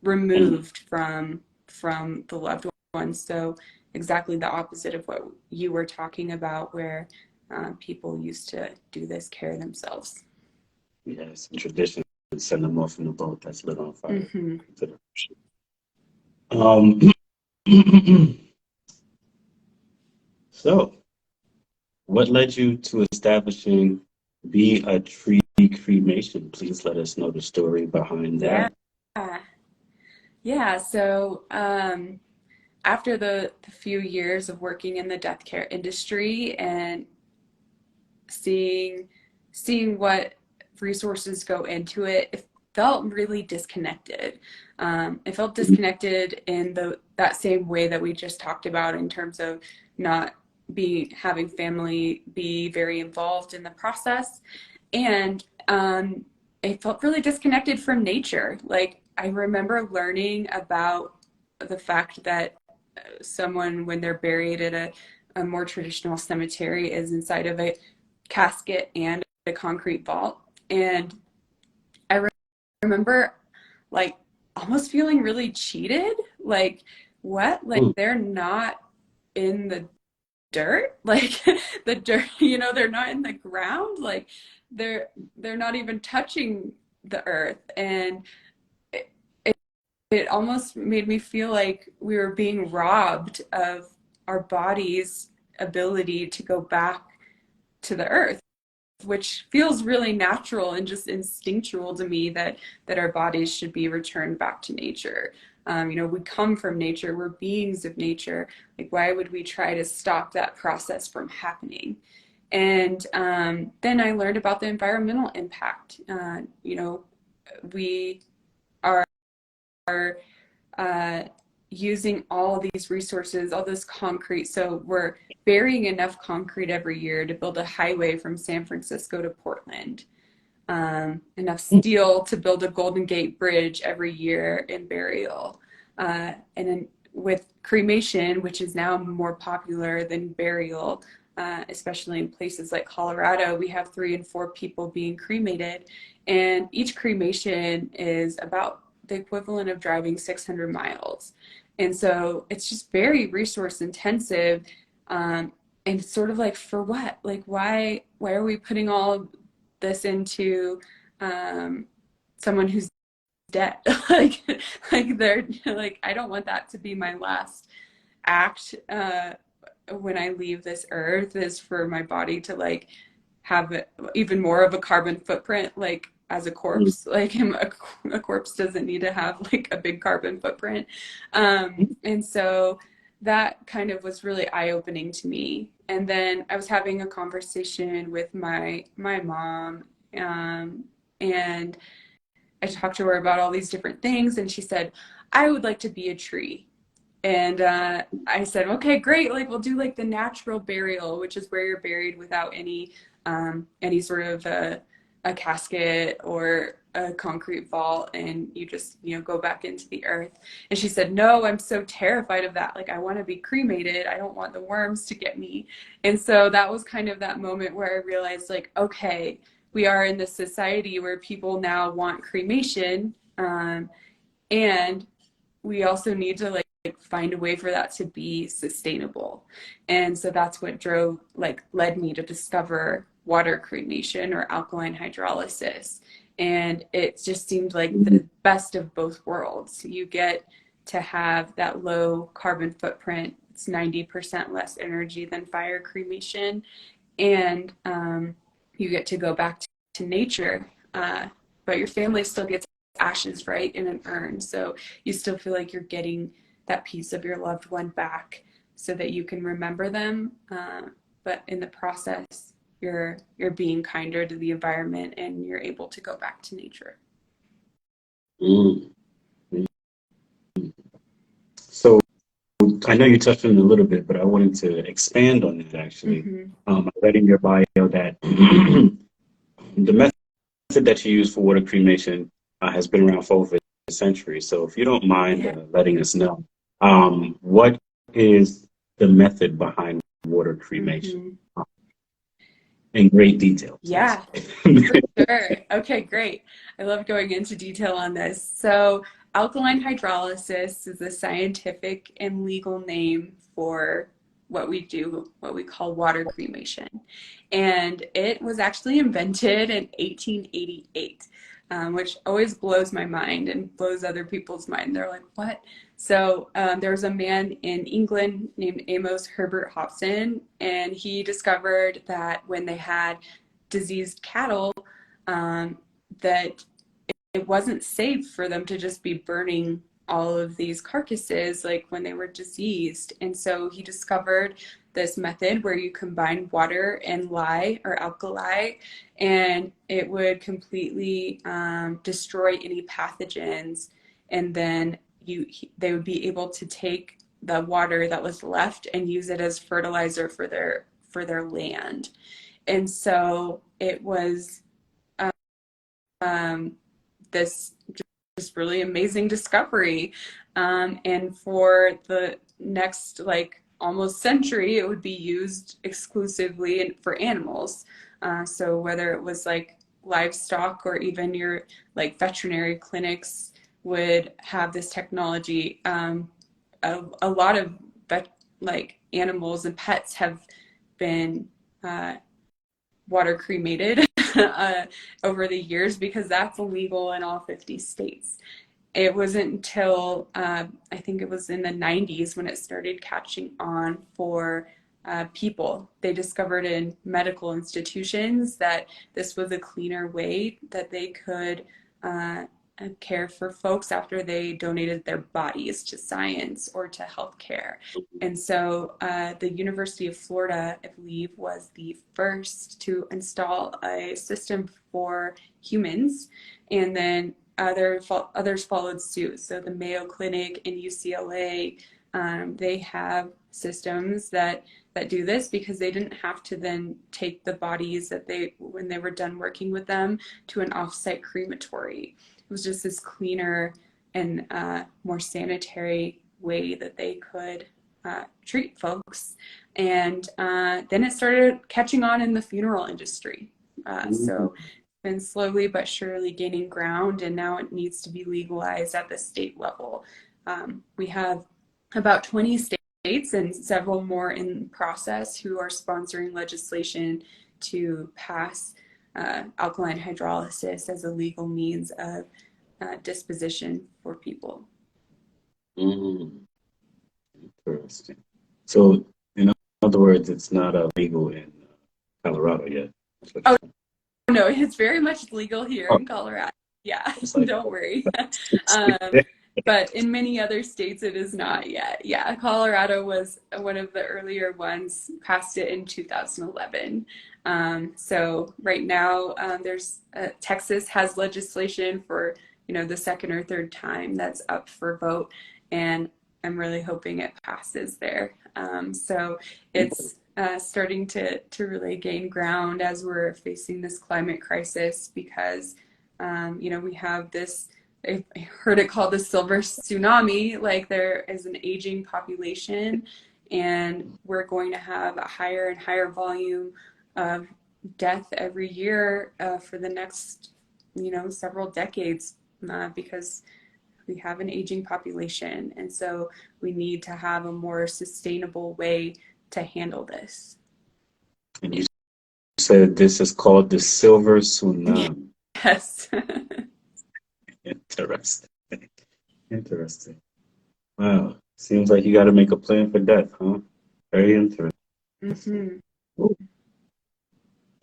removed from the loved ones. So exactly the opposite of what you were talking about, where people used to do this care themselves. Yes, tradition send them off in a boat that's lit on fire. Mm-hmm. Um, so, what led you to establishing Be a Tree Cremation? Please let us know the story behind Yeah. that. Yeah. So after the few years of working in the death care industry and seeing seeing what resources go into it, it felt really disconnected. It felt disconnected in the that same way that we just talked about in terms of not be having family be very involved in the process, and it felt really disconnected from nature. Like I remember learning about the fact that someone when they're buried at a more traditional cemetery is inside of a casket and a concrete vault. And I remember like almost feeling really cheated. Like, what? Like, Mm, they're not in the dirt? Like, the dirt, they're not in the ground. Like, they're not even touching the earth. And it, it almost made me feel like we were being robbed of our body's ability to go back to the earth, which feels really natural and just instinctual to me that our bodies should be returned back to nature. We come from nature, we're beings of nature. Like, why would we try to stop that process from happening? And then I learned about the environmental impact. We are uh, using all these resources, all this concrete. So we're burying enough concrete every year to build a highway from San Francisco to Portland, enough steel to build a Golden Gate Bridge every year in burial. And then with cremation, which is now more popular than burial, especially in places like Colorado, we have 3 and 4 people being cremated, and each cremation is about the equivalent of driving 600 miles. And so it's just very resource intensive. And it's sort of like, for what? Like, why are we putting all this into um, someone who's dead? like, they're like, I don't want that to be my last act when I leave this earth, is for my body to like have even more of a carbon footprint, like as a mm, corpse. Like a corpse doesn't need to have like a big carbon footprint. And so that kind of was really eye-opening to me. And then I was having a conversation with my mom, and I talked to her about all these different things, and she said, I would like to be a tree. And I said, okay, great. Like, we'll do like the natural burial, which is where you're buried without any sort of a casket or a concrete vault and you just, go back into the earth. And she said, no, I'm so terrified of that. Like, I want to be cremated. I don't want the worms to get me. And so that was kind of that moment where I realized, like, okay, we are in this society where people now want cremation. And we also need to like find a way for that to be sustainable. And so that's what led me to discover water cremation or alkaline hydrolysis. And it just seemed like the best of both worlds. You get to have that low carbon footprint. It's 90% less energy than fire cremation. And you get to go back to nature, but your family still gets ashes, right, in an urn. So you still feel like you're getting that piece of your loved one back so that you can remember them. But in the process, you're being kinder to the environment and you're able to go back to nature. Mm. So I know you touched on it a little bit, but I wanted to expand on it actually. Mm-hmm. I read in your bio that the method that you use for water cremation has been around for over a century. So if you don't mind Yeah. letting us know, what is the method behind water cremation? Mm-hmm. In great detail, please. Yeah, for sure. Okay, great. I love going into detail on this. So, alkaline hydrolysis is a scientific and legal name for what we do, what we call water cremation. And it was actually invented in 1888, which always blows my mind and blows other people's mind. They're like, what? So there was a man in England named Amos Herbet Hopson, and he discovered that when they had diseased cattle, um, that it wasn't safe for them to just be burning all of these carcasses like when they were diseased. And so he discovered this method where you combine water and lye or alkali, and it would completely destroy any pathogens. And then they would be able to take the water that was left and use it as fertilizer for their land. And so it was um, this just really amazing discovery. And for the next like almost century, it would be used exclusively for animals. So whether it was like livestock or even your like veterinary clinics would have this technology. A lot of like animals and pets have been water cremated over the years because that's illegal in all 50 states. It wasn't until I think it was in the 90s when it started catching on for people. They discovered in medical institutions that this was a cleaner way that they could care for folks after they donated their bodies to science or to healthcare. And so the University of Florida, I believe, was the first to install a system for humans, and then others followed suit. So the Mayo Clinic and UCLA, they have systems that do this because they didn't have to then take the bodies that when they were done working with them to an offsite crematory. It was just this cleaner and more sanitary way that they could treat folks. And then it started catching on in the funeral industry. So it's been slowly but surely gaining ground, and now it needs to be legalized at the state level. We have about 20 states and several more in process who are sponsoring legislation to pass alkaline hydrolysis as a legal means of disposition for people. Mm, interesting. So, in other words, it's not legal in Colorado yet. Oh, no, it's very much legal here Oh, in Colorado. Yeah, like, don't worry. But in many other states, it is not yet. Yeah, Colorado was one of the earlier ones, passed it in 2011. So right now, there's Texas has legislation for, the second or third time that's up for vote, and I'm really hoping it passes there. So it's starting to really gain ground as we're facing this climate crisis because, we have this, I heard it called the silver tsunami, like there is an aging population and we're going to have a higher and higher volume of death every year for the next, several decades because we have an aging population. And so we need to have a more sustainable way to handle this. And you said this is called the silver tsunami. Yes. Interesting. Interesting. Wow. Seems like you got to make a plan for death, huh? Very interesting. Mm-hmm.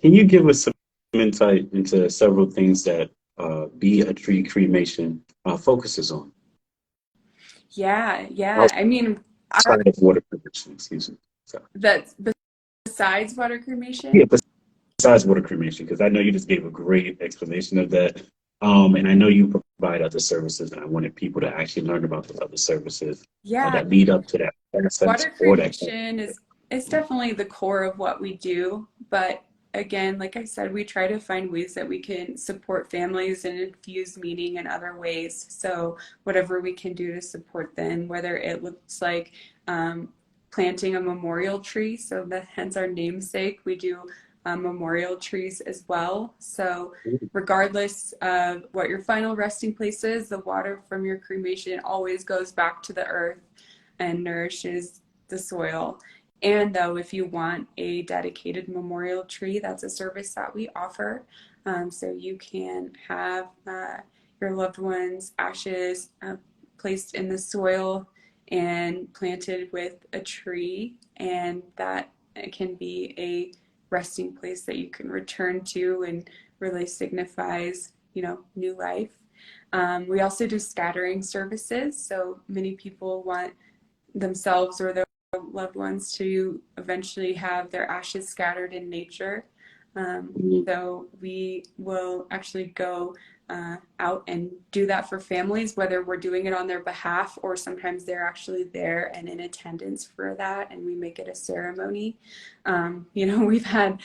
Can you give us some insight into several things that Be A Tree Cremation focuses on? Yeah. I mean, Outside of water cremation, excuse me. So, that's besides water cremation. yeah, besides water cremation, because I know you just gave a great explanation of that. And I know you provide other services, and I wanted people to actually learn about those other services Yeah, that lead up to that process water or that. cremation is definitely the core of what we do, but again, like I said, we try to find ways that we can support families and infuse meaning in other ways. So whatever we can do to support them, whether it looks like planting a memorial tree, so that hence our namesake, we do memorial trees as well. So regardless of what your final resting place is, the water from your cremation always goes back to the earth and nourishes the soil. And though, if you want a dedicated memorial tree, that's a service that we offer. So you can have your loved one's ashes placed in the soil and planted with a tree, and that can be a resting place that you can return to and really signifies, new life. We also do scattering services. So many people want themselves or their loved ones to eventually have their ashes scattered in nature. So we will actually go out and do that for families, whether we're doing it on their behalf or sometimes they're actually there and in attendance for that, and we make it a ceremony. We've had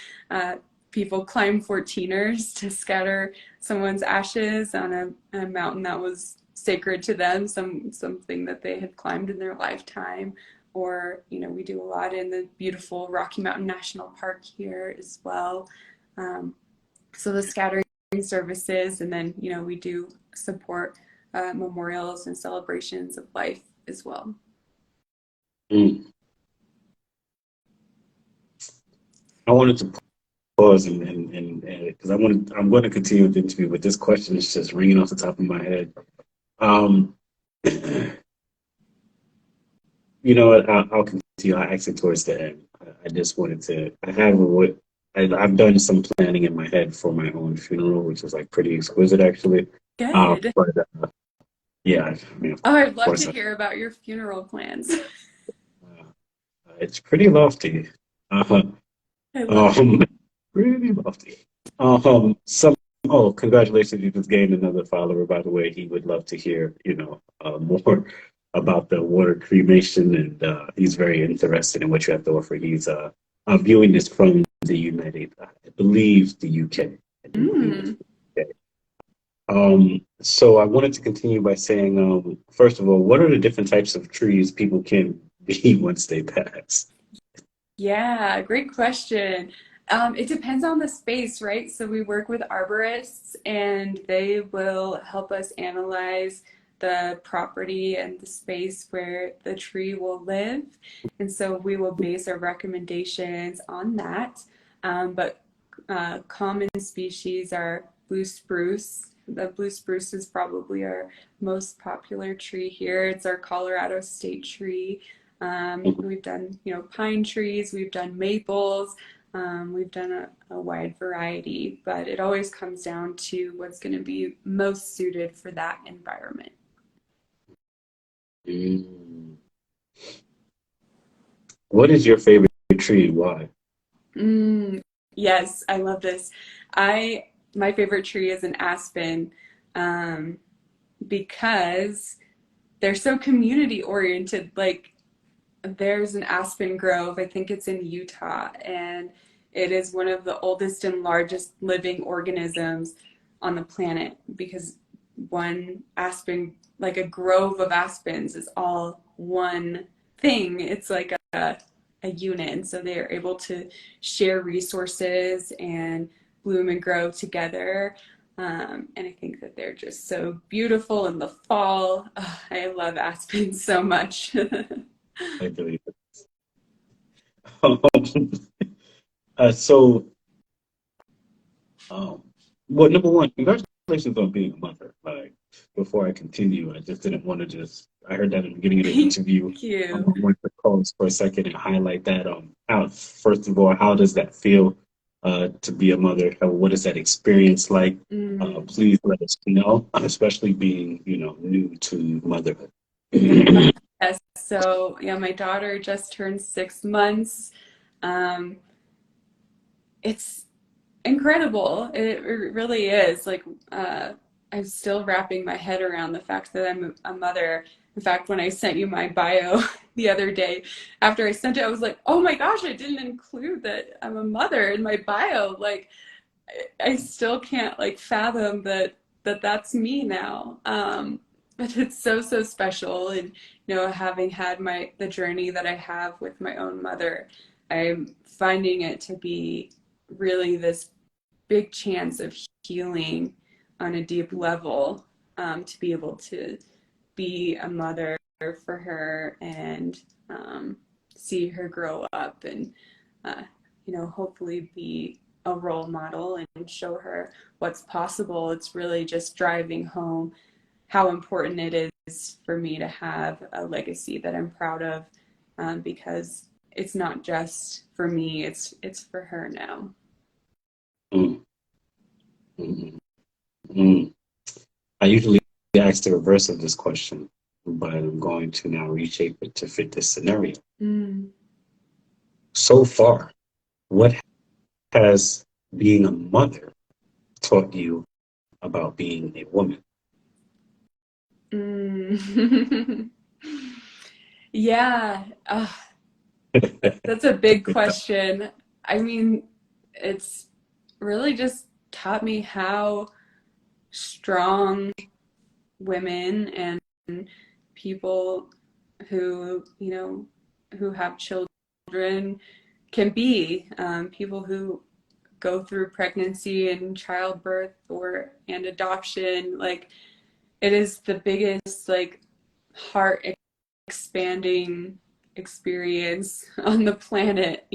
people climb 14ers to scatter someone's ashes on a mountain that was sacred to them, something that they had climbed in their lifetime. Or, we do a lot in the beautiful Rocky Mountain National Park here as well. So the scattering services, and then, we do support memorials and celebrations of life as well. I wanted to pause and because I'm going to continue with the interview, but this question is just ringing off the top of my head. I'll continue. I ask it towards the end. I just wanted to. I've done some planning in my head for my own funeral, which is like pretty exquisite, actually. Good. But yeah, I mean, of Oh, I'd love course, to hear about your funeral plans. it's pretty lofty. Uh, I love it. Pretty lofty. Some. Oh, congratulations! You just gained another follower. By the way, he would love to hear, more about the water cremation, and he's very interested in what you have to offer. He's viewing this from I believe, the UK. Mm. So I wanted to continue by saying, first of all, what are the different types of trees people can be once they pass? Yeah, great question. It depends on the space, right? So we work with arborists and they will help us analyze the property and the space where the tree will live. And so we will base our recommendations on that. But common species are blue spruce. The blue spruce is probably our most popular tree here. It's our Colorado state tree. We've done, pine trees, we've done maples, we've done a wide variety, but it always comes down to what's going to be most suited for that environment. Mm. What is your favorite tree and why? Yes, I love this. My favorite tree is an aspen, because they're so community oriented. Like there's an aspen grove, I think it's in Utah, and it is one of the oldest and largest living organisms on the planet because one aspen, like a grove of aspens, is all one thing. It's like a unit. And so they are able to share resources and bloom and grow together. And I think that they're just so beautiful in the fall. Oh, I love aspens so much. I believe it. So, um, well, number one, congratulations on being a mother. Like, before I continue, I just didn't want to just, I heard that at the beginning of the Thank interview. you. I want to pause for a second and highlight that. How, first of all, how does that feel to be a mother? What is that experience like? Mm, Please let us know, especially being, new to motherhood. yes. So, yeah, my daughter just turned 6 months. Um, it's incredible. It really is. Like, I'm still wrapping my head around the fact that I'm a mother. In fact, when I sent you my bio the other day, after I sent it, I was like, oh my gosh, I didn't include that I'm a mother in my bio. Like, I still can't like fathom that that's me now. But it's so, so special. And, having had the journey that I have with my own mother, I'm finding it to be really this big chance of healing on a deep level, to be able to be a mother for her and see her grow up and uh, hopefully be a role model and show her what's possible. It's really just driving home how important it is for me to have a legacy that I'm proud of, because it's not just for me, it's for her now. Mm, mm, mm. I usually ask the reverse of this question, but I'm going to now reshape it to fit this scenario. Mm. So far, what has being a mother taught you about being a woman? Mm. Yeah, that's a big question. I mean, it's really just taught me how strong women and people who, who have children can be. People who go through pregnancy and childbirth and adoption. Like, it is the biggest, like, heart expanding experience on the planet,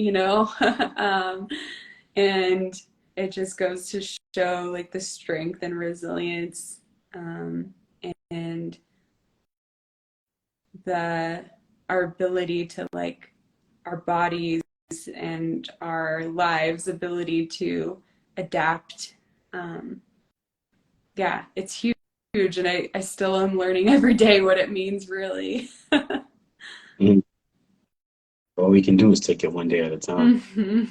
and it just goes to show like the strength and resilience, um, and the our ability to, like, our bodies and our lives ability to adapt. um, yeah, it's huge, and I still am learning every day what it means, really. Mm. All we can do is take it one day at a time. Hmm.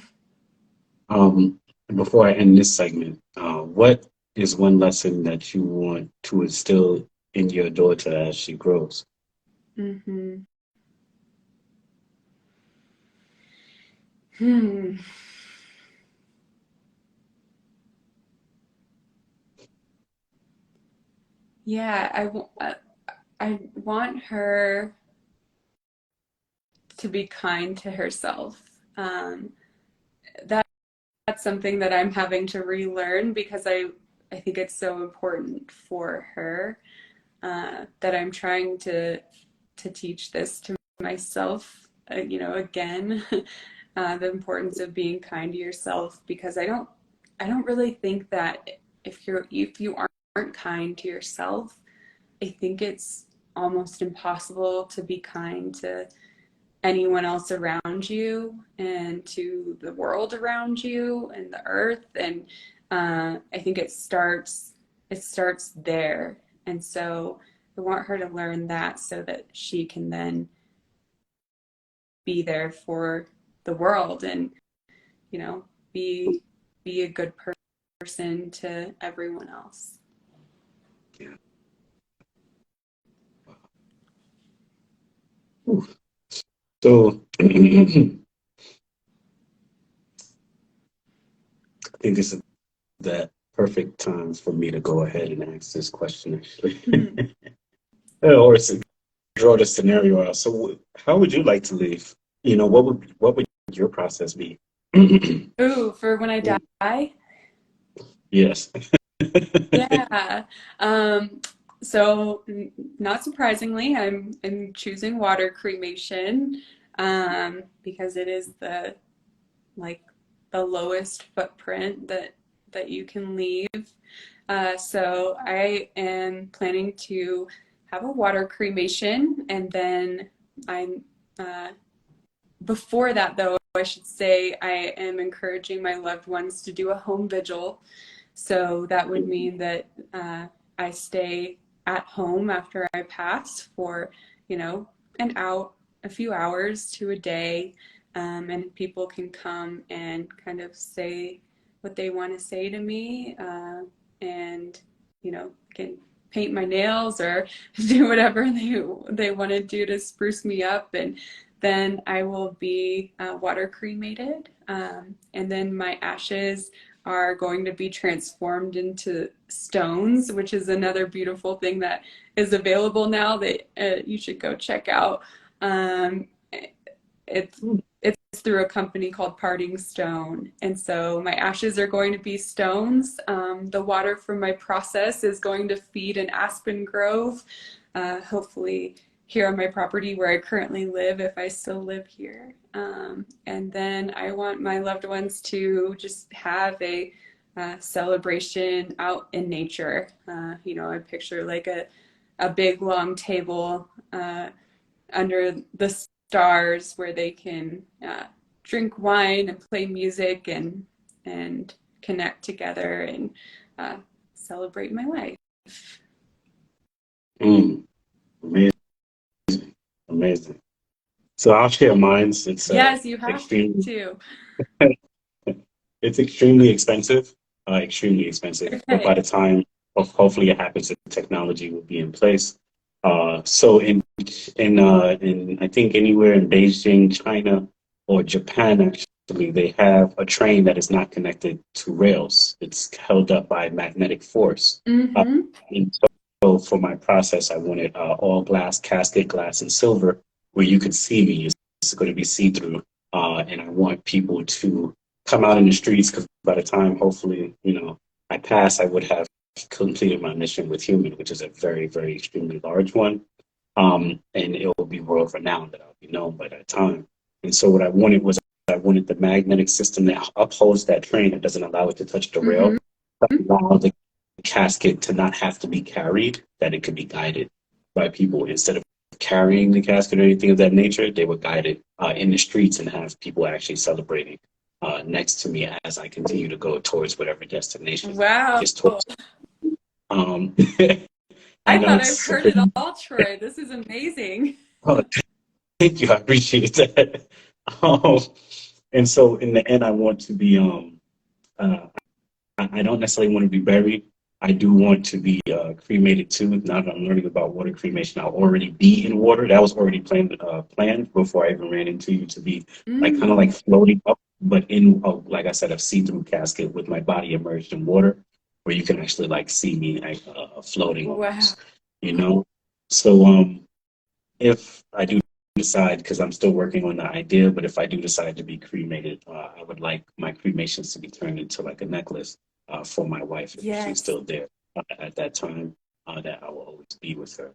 Um, Before I end this segment, what is one lesson that you want to instill in your daughter as she grows? Hmm. Hmm. Yeah, I want her to be kind to herself. That that's something that I'm having to relearn because I think it's so important for her, that I'm trying to teach this to myself. Again, the importance of being kind to yourself, because I don't really think that if you aren't kind to yourself, I think it's almost impossible to be kind to anyone else around you and to the world around you and the earth. And I think it starts there. And so I want her to learn that so that she can then be there for the world and, you know be be a good person to everyone else. Yeah. Ooh. So I think this is the perfect time for me to go ahead and ask this question, actually, Mhm. or draw the scenario out. So, how would you like to leave? What would your process be? Ooh, for when I die? Yes. Yeah. Um, not surprisingly, I'm choosing water cremation because it is the like the lowest footprint that you can leave. So I am planning to have a water cremation, and then I'm uh, before that, though, I should say I am encouraging my loved ones to do a home vigil. So that would mean that I stay at home after I pass for, you know, a few hours to a day, and people can come and kind of say what they want to say to me, and can paint my nails or do whatever they want to do to spruce me up, and then I will be water cremated, and then my ashes are going to be transformed into stones, which is another beautiful thing that is available now that you should go check out. Um, it's it's through a company called Parting Stone, and so my ashes are going to be stones. The water from my process is going to feed an aspen grove, hopefully here on my property where I currently live, if I still live here. And then I want my loved ones to just have a celebration out in nature. I picture like a big long table under the stars where they can drink wine and play music and connect together and uh, celebrate my life. Mm, amazing, amazing. So I'll share mine. It's Yes, you have extremely, to. it's extremely expensive, extremely expensive. But by Okay. the time of hopefully it happens, the technology will be in place. So in I think anywhere in Beijing, China, or Japan, actually, they have a train that is not connected to rails. It's held up by magnetic force. Uh, Mm-hmm. and so for my process, I wanted all glass, casket glass, and silver, where you could see me. It's going to be see through, and I want people to come out in the streets because by the time, hopefully, I pass, I would have completed my mission with human, which is a very, very extremely large one. And it will be world renowned that I'll be known by that time. And so what I wanted the magnetic system that upholds that train that doesn't allow it to touch the Mm-hmm. rail, allow the casket to not have to be carried, that it could be guided by people instead of carrying the casket or anything of that nature. They were guided in the streets and have people actually celebrating next to me as I continue to go towards whatever destination Wow. is towards. Um, I and thought I've it's heard it all, Troy. This is amazing. oh, thank you, I appreciate that. Um, and so in the end, I want to be uh, I don't necessarily want to be buried. I do want to be cremated too. Now that I'm learning about water cremation, I'll already be in water. That was already planned before I even ran into you to be like kind of Mm. like floating up, but in like I said, a see-through casket with my body immersed in water, where you can actually like see me like floating Wow. almost, you know. So if I do decide, because I'm still working on the idea, but if I do decide to be cremated, I would like my cremations to be turned into like a necklace for my wife if she's Yes. still there at that time, that I will always be with her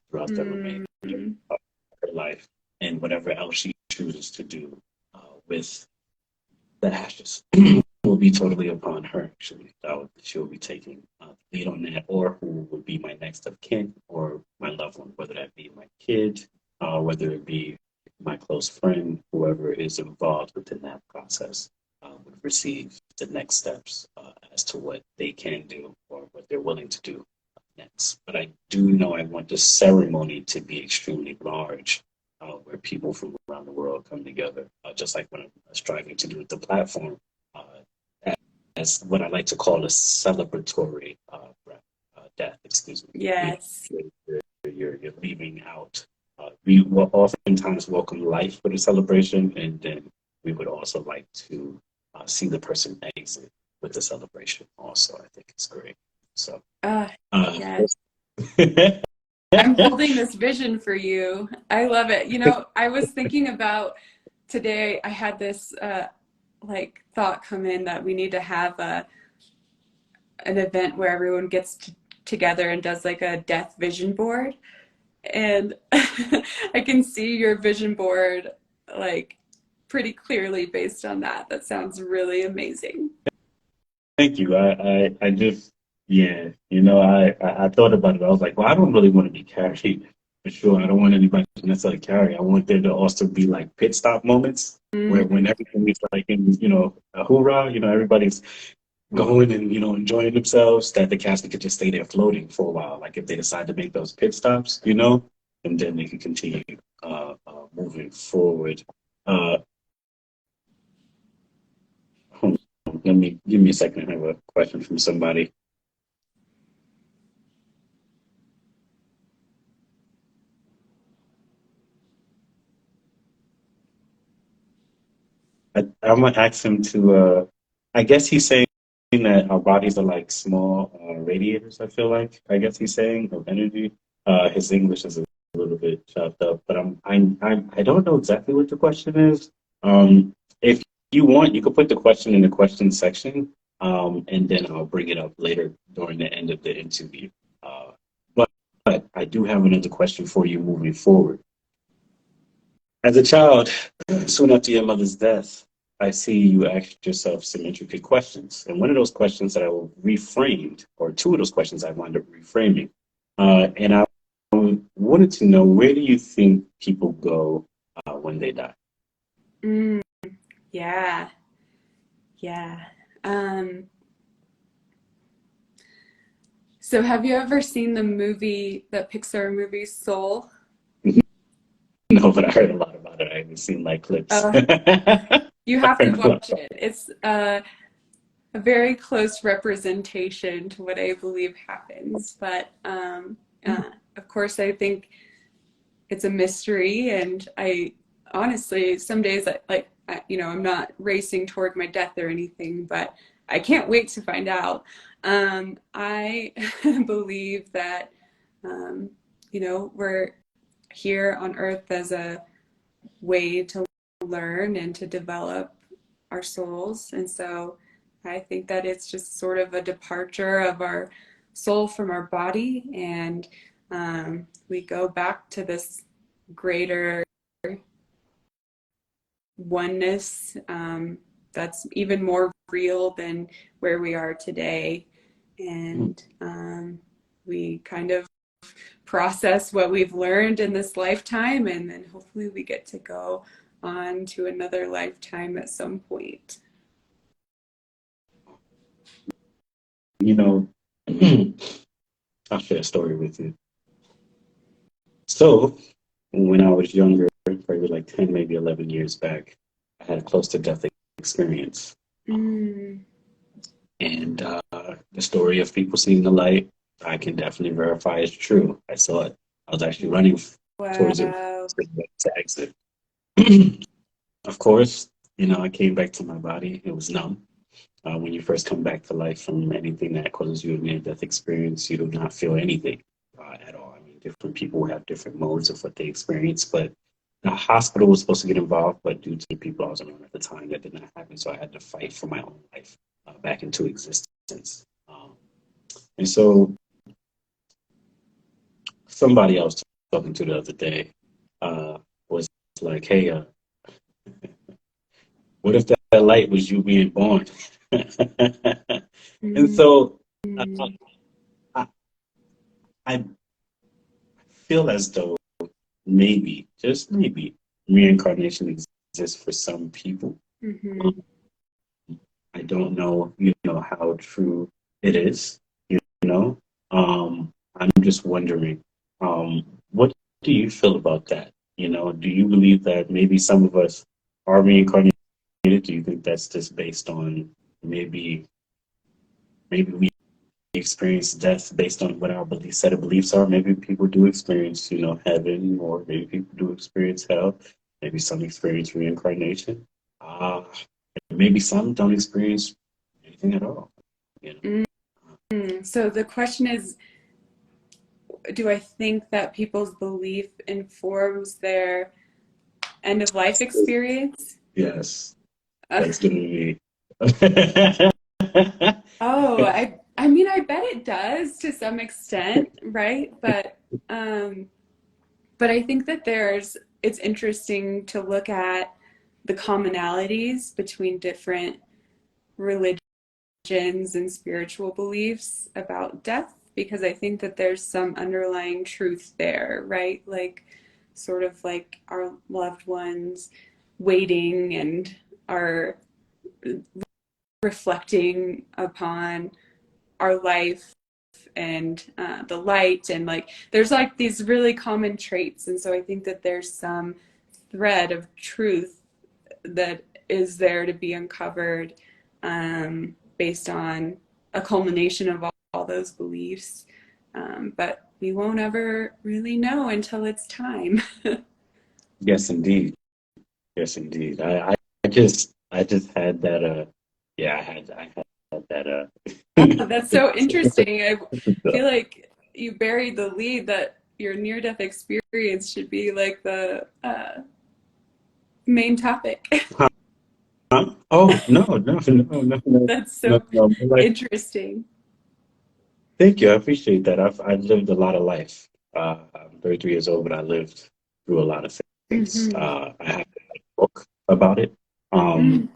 throughout the remainder Mm. of her life and whatever else she chooses to do with the ashes will be totally upon her. Actually, she'll be taking the lead on that, or who would be my next of kin or my loved one, whether that be my kid, whether it be my close friend, whoever is involved within that process would receive the next steps as to what they can do or what they're willing to do next. But I do know I want the ceremony to be extremely large, where people from around the world come together, just like what I'm striving to do with the platform, uh, as what I like to call a celebratory death. Excuse me. Yes. You're leaving out we will oftentimes welcome life with a celebration, and then we would also like to see the person exit with the celebration. Also, I think it's great. So, Yes. I'm holding this vision for you. I love it. You know, I was thinking about today, I had this like thought come in that we need to have an event where everyone gets together and does like a death vision board. And I can see your vision board like pretty clearly based on that. That sounds really amazing. thank you. I just, yeah, I thought about it. I was like, well, I don't really want to be carried for sure. I don't want anybody to necessarily carry. I want there to also be like pit stop moments where Mm, when everything is like in, a hoorah, everybody's going and, enjoying themselves, that the casket could just stay there floating for a while. Like if they decide to make those pit stops, and then they can continue moving forward. Uh, hold on, give me a second. I have a question from somebody. I'm gonna ask him to. I guess he's saying that our bodies are like small radiators. I feel like. I guess he's saying of energy. His English is a little bit chopped up, but I don't know exactly what the question is. If you want, you could put the question in the question section, and then I'll bring it up later during the end of the interview. Uh, but I do have another question for you moving forward. As a child, soon after your mother's death, I see you asked yourself some intricate questions. And one of those questions that I reframed, or two of those questions I wound up reframing. And I wanted to know, where do you think people go when they die? mm, yeah, yeah. Um, so have you ever seen the movie, the Pixar movie Soul? No, but I heard a lot about it. I haven't seen like clips. Uh, I you have to heard a lot. watch it. It's a very close representation to what I believe happens. But of course, I think it's a mystery, and I honestly, some days, I'm not racing toward my death or anything, but I can't wait to find out. I believe that, um, we're here on Earth as a way to learn and to develop our souls. And so I think that it's just sort of a departure of our soul from our body. And we go back to this greater oneness that's even more real than where we are today. And we kind of process what we've learned in this lifetime, and then hopefully we get to go on to another lifetime at some point. You know, I'll share a story with you. So, when I was younger, probably like 10, maybe 11 years back, I had a close to death experience. Mm, And the story of people seeing the light, I can definitely verify is true. I saw it. I was actually running towards it wow. to exit. Of course, I came back to my body. It was numb. When you first come back to life from anything that causes you a near-death experience, you do not feel anything at all. I mean, different people have different modes of what they experience, but the hospital was supposed to get involved, but due to the people I was around at the time, that did not happen. So I had to fight for my own life back into existence. And so somebody I was talking to the other day was like, "Hey, what if that light was you being born?" And Mm, so uh, mm, I, I feel as though maybe, just maybe, reincarnation exists for some people. mhm. Um, I don't know, how true it is, you know. I'm just wondering, what do you feel about that? Do you believe that maybe some of us are reincarnated? Do you think that's just based on maybe we experience death based on what our set of beliefs are. Maybe people do experience, heaven, or maybe people do experience hell. Maybe some experience reincarnation. Maybe some don't experience anything at all. So the question is, do I think that people's belief informs their end of life experience? Yes, that's going to be. Oh, I mean, I bet it does to some extent, right? But I think that it's interesting to look at the commonalities between different religions and spiritual beliefs about death, because I think that there's some underlying truth there, right? Like, sort of like our loved ones waiting and are reflecting upon our life and the light, and like there's like these really common traits, and so I think that there's some thread of truth that is there to be uncovered, based on a culmination of all those beliefs, but we won't ever really know until it's time. Yes, indeed. Yes, indeed. I just had that. Yeah, I had that. Oh, that's so interesting. I feel like you buried the lead that your near-death experience should be like the main topic. Huh? Oh, no, no, no, no, no, That's no, so no. Like, interesting. thank you. I appreciate that. I've lived a lot of life. I'm 33 years old, but I lived through a lot of things. Hmm. I have a book about it. Mm.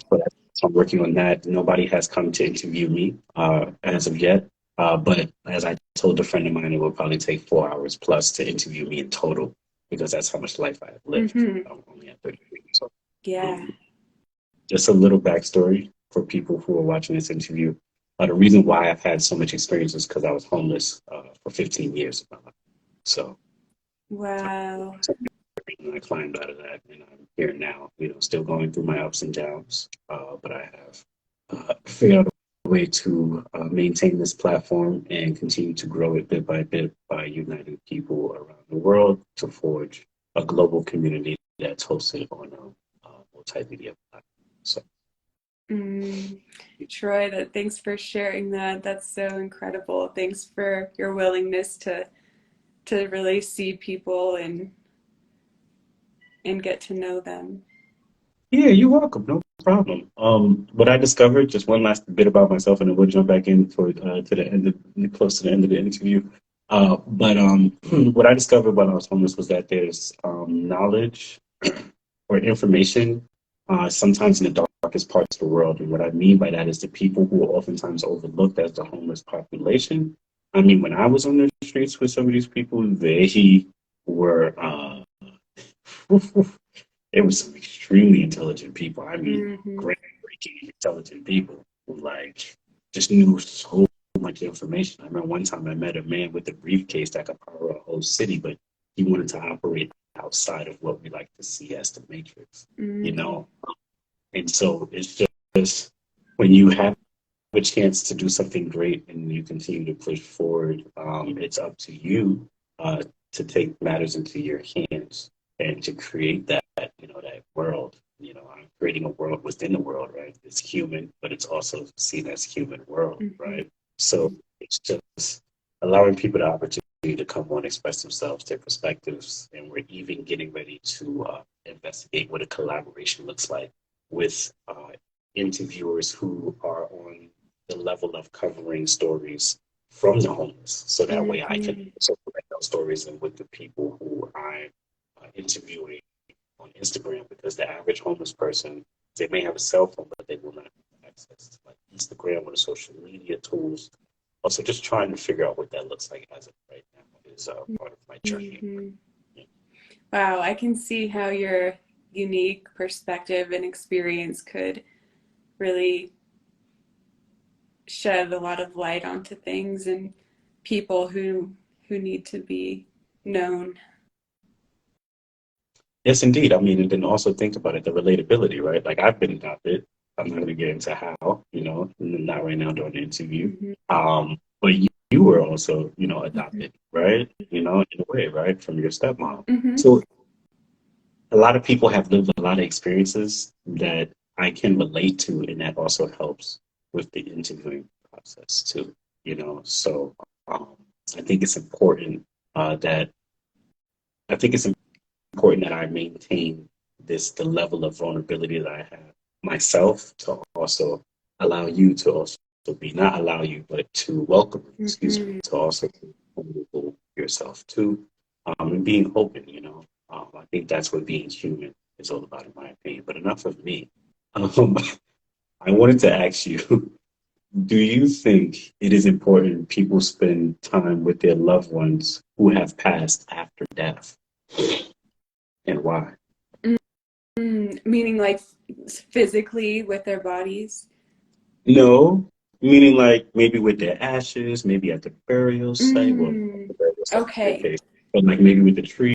So I'm working on that. Nobody has come to interview me as of yet. But as I told a friend of mine, it will probably take 4 hours plus to interview me in total because that's how much life I have lived. Hmm. I'm only at 33. So Yeah. um, just a little backstory for people who are watching this interview. The reason why I've had so much experience is because I was homeless for 15 years of my life. So Wow. I climbed out of that, and I'm here now. Still going through my ups and downs, but I have figured out a way to maintain this platform and continue to grow it bit by uniting people around the world to forge a global community that's hosted on a multimedia platform. So. Mm. Troy, thanks for sharing that. That's so incredible. Thanks for your willingness to really see people and get to know them. Yeah, you're welcome. No problem. What I discovered, just one last bit about myself, and then we'll jump back in for to the end, close to the end of the interview. But what I discovered when I was homeless was that there's knowledge or information sometimes in the darkest parts of the world. And what I mean by that is the people who are oftentimes overlooked as the homeless population. I mean, when I was on the streets with some of these people, they were it was some extremely intelligent people. I mean, Hmm. groundbreaking intelligent people who like just knew so much information. I remember one time I met a man with a briefcase that could power a whole city, but he wanted to operate outside of what we like to see as the matrix, you Hmm. know? And so it's just when you have a chance to do something great and you continue to push forward, it's up to you to take matters into your hands and to create that world. I'm creating a world within the world, right? It's human, but it's also seen as human world, Hmm. right? So it's just allowing people the opportunity to come on, express themselves, their perspectives, and we're even getting ready to investigate what a collaboration looks like with interviewers who are on the level of covering stories from the homeless. So that way I can Hmm. also connect those stories in with the people who I'm interviewing on Instagram, because the average homeless person, they may have a cell phone, but they will not have access to like Instagram or the social media tools. Also, just trying to figure out what that looks like as of right now is part of my journey. Hmm. Wow, I can see how your unique perspective and experience could really shed a lot of light onto things and people who need to be known. Yes, indeed. I mean, and then also think about it, the relatability, right? Like I've been adopted. I'm not going to get into how, not right now during the interview. Hmm. But were also, Mhm. adopted, right? In a way, right, from your stepmom. Mhm. So a lot of people have lived a lot of experiences that I can relate to, and that also helps with the interviewing process too. So um, I think it's important that I think it's important that I maintain the level of vulnerability that I have myself to also allow you to also be not allow you, but to welcome, excuse me, Mhm. to also be vulnerable yourself too, and being open. I think that's what being human is all about, in my opinion. But enough of me. Um, I wanted to ask you, do you think it is important people spend time with their loved ones who have passed after death, and why? Meaning like physically with their bodies. No, meaning like maybe with their ashes, maybe at the burial site. Well, Mm, the burial site, okay. okay, but like maybe with the tree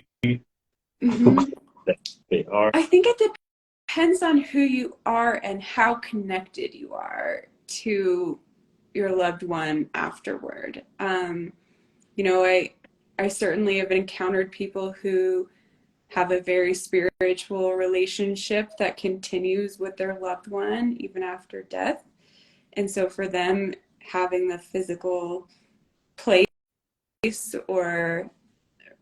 Hmm. that they are. I think it depends on who you are and how connected you are to your loved one afterward. I certainly have encountered people who have a very spiritual relationship that continues with their loved one even after death. And so for them, having the physical place or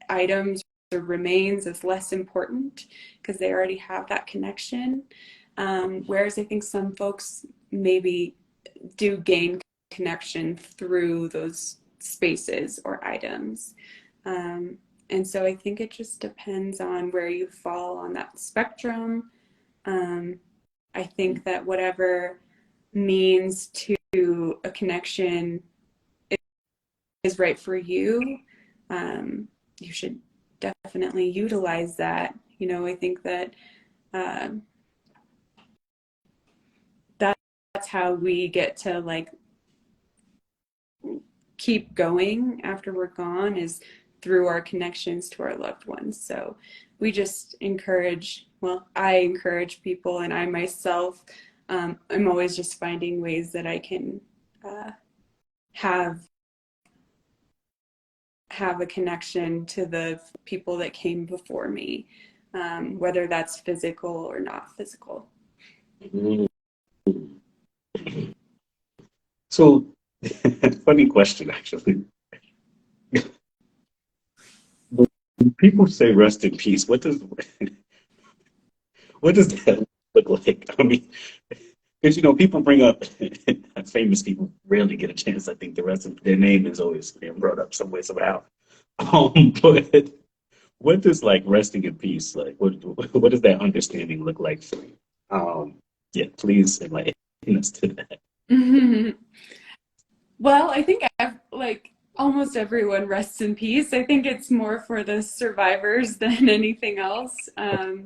items or remains is less important because they already have that connection. Whereas I think some folks maybe do gain connection through those spaces or items. Um, and so I think it just depends on where you fall on that spectrum. Um, I think that whatever means to a connection is right for you, um, you should definitely utilize that. I think that um, that's how we get to like keep going after we're gone is through our connections to our loved ones. So we just I encourage people, and I myself, I'm always just finding ways that I can uh, have have a connection to the people that came before me, whether that's physical or not physical. Mm. So, funny question, actually. When people say rest in peace, what does that look like? I mean, because people bring up famous people rarely get a chance. I think the rest of their name is always being brought up some way somehow. But what does like resting in peace like? What does that understanding look like for you? Yeah, please enlighten us to that. Well, I think like almost everyone rests in peace. I think it's more for the survivors than anything else. I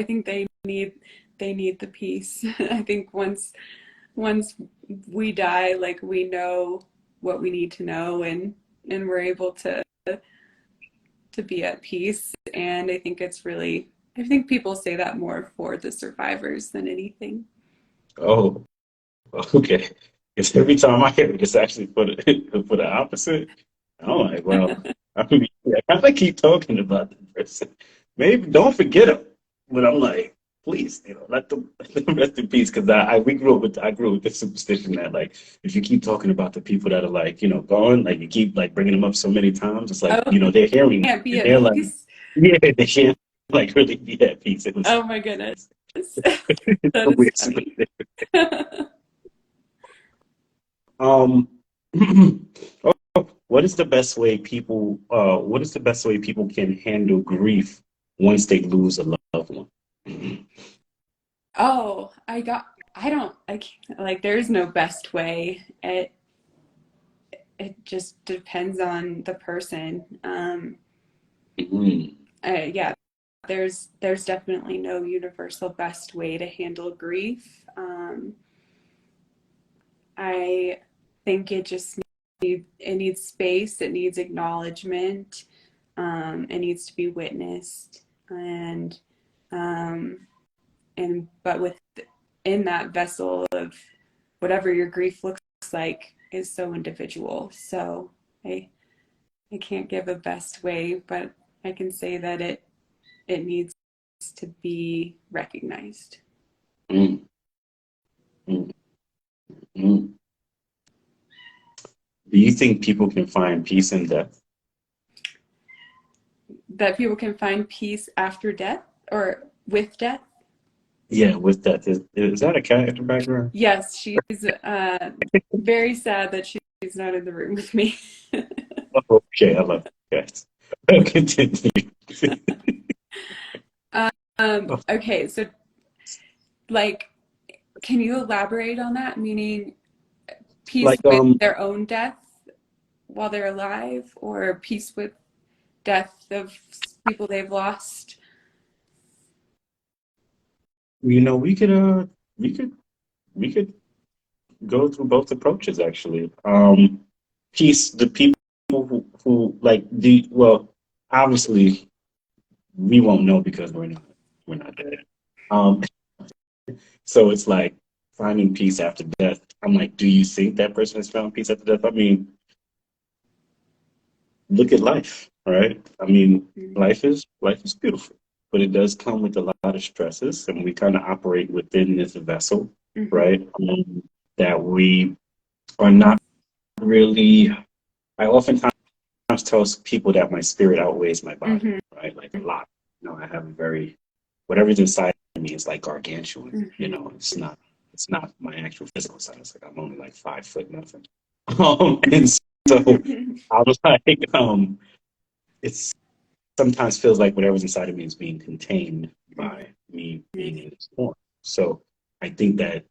think they need the peace. I think once we die, like we know what we need to know, and we're able to be at peace. And I think people say that more for the survivors than anything. Oh, okay. Because every time I hear it, it's actually for the opposite. I'm like, well, I mean, I keep talking about the person. Maybe don't forget them. But I'm like, please, let them rest in peace. Because I grew up with this superstition that like if you keep talking about the people that are like gone, like you keep like bringing them up so many times, it's like Oh, they're hearing can't be and at they're like, peace. yeah, they can't like really be at peace. It was Oh my goodness. it's That a is weird funny. superstition. Um, oh, what is the best way people can handle grief once they lose a loved one? Oh, I don't, I can't, like, there's no best way. It just depends on the person. Mm. Yeah, there's definitely no universal best way to handle grief. I think it needs space, it needs acknowledgement, it needs to be witnessed, um, but within that vessel of whatever your grief looks like, is so individual. So I can't give a best way, but I can say that it needs to be recognized. Mm, mm, mm. Do you think people can find peace in death? That people can find peace after death or with death. Yeah, with death. Is that a cat in the background? Yes, she's very sad that she's not in the room with me. Okay, I love cats. Continue. Okay, so like, can you elaborate on that? Meaning peace Like, with their own death while they're alive, or peace with death of people they've lost? we could, we could, we could go through both approaches actually. Peace, the people who like well, obviously we won't know because we're not dead. Um, so it's like finding peace after death. I'm like, do you think that person has found peace after death? I mean, look at life, right? I mean, Mm-hmm. life is beautiful, but it does come with a lot of stresses, and we kind of operate within this vessel, Mm-hmm. right? That we are not really. I oftentimes tell people that my spirit outweighs my body, Mm-hmm. right? Like a lot. I have a very whatever's inside of me is like gargantuan. Mm-hmm. It's not my actual physical size. Like I'm only like 5 foot nothing. And so I was like, it's sometimes feels like whatever's inside of me is being contained by me being in this form. So I think that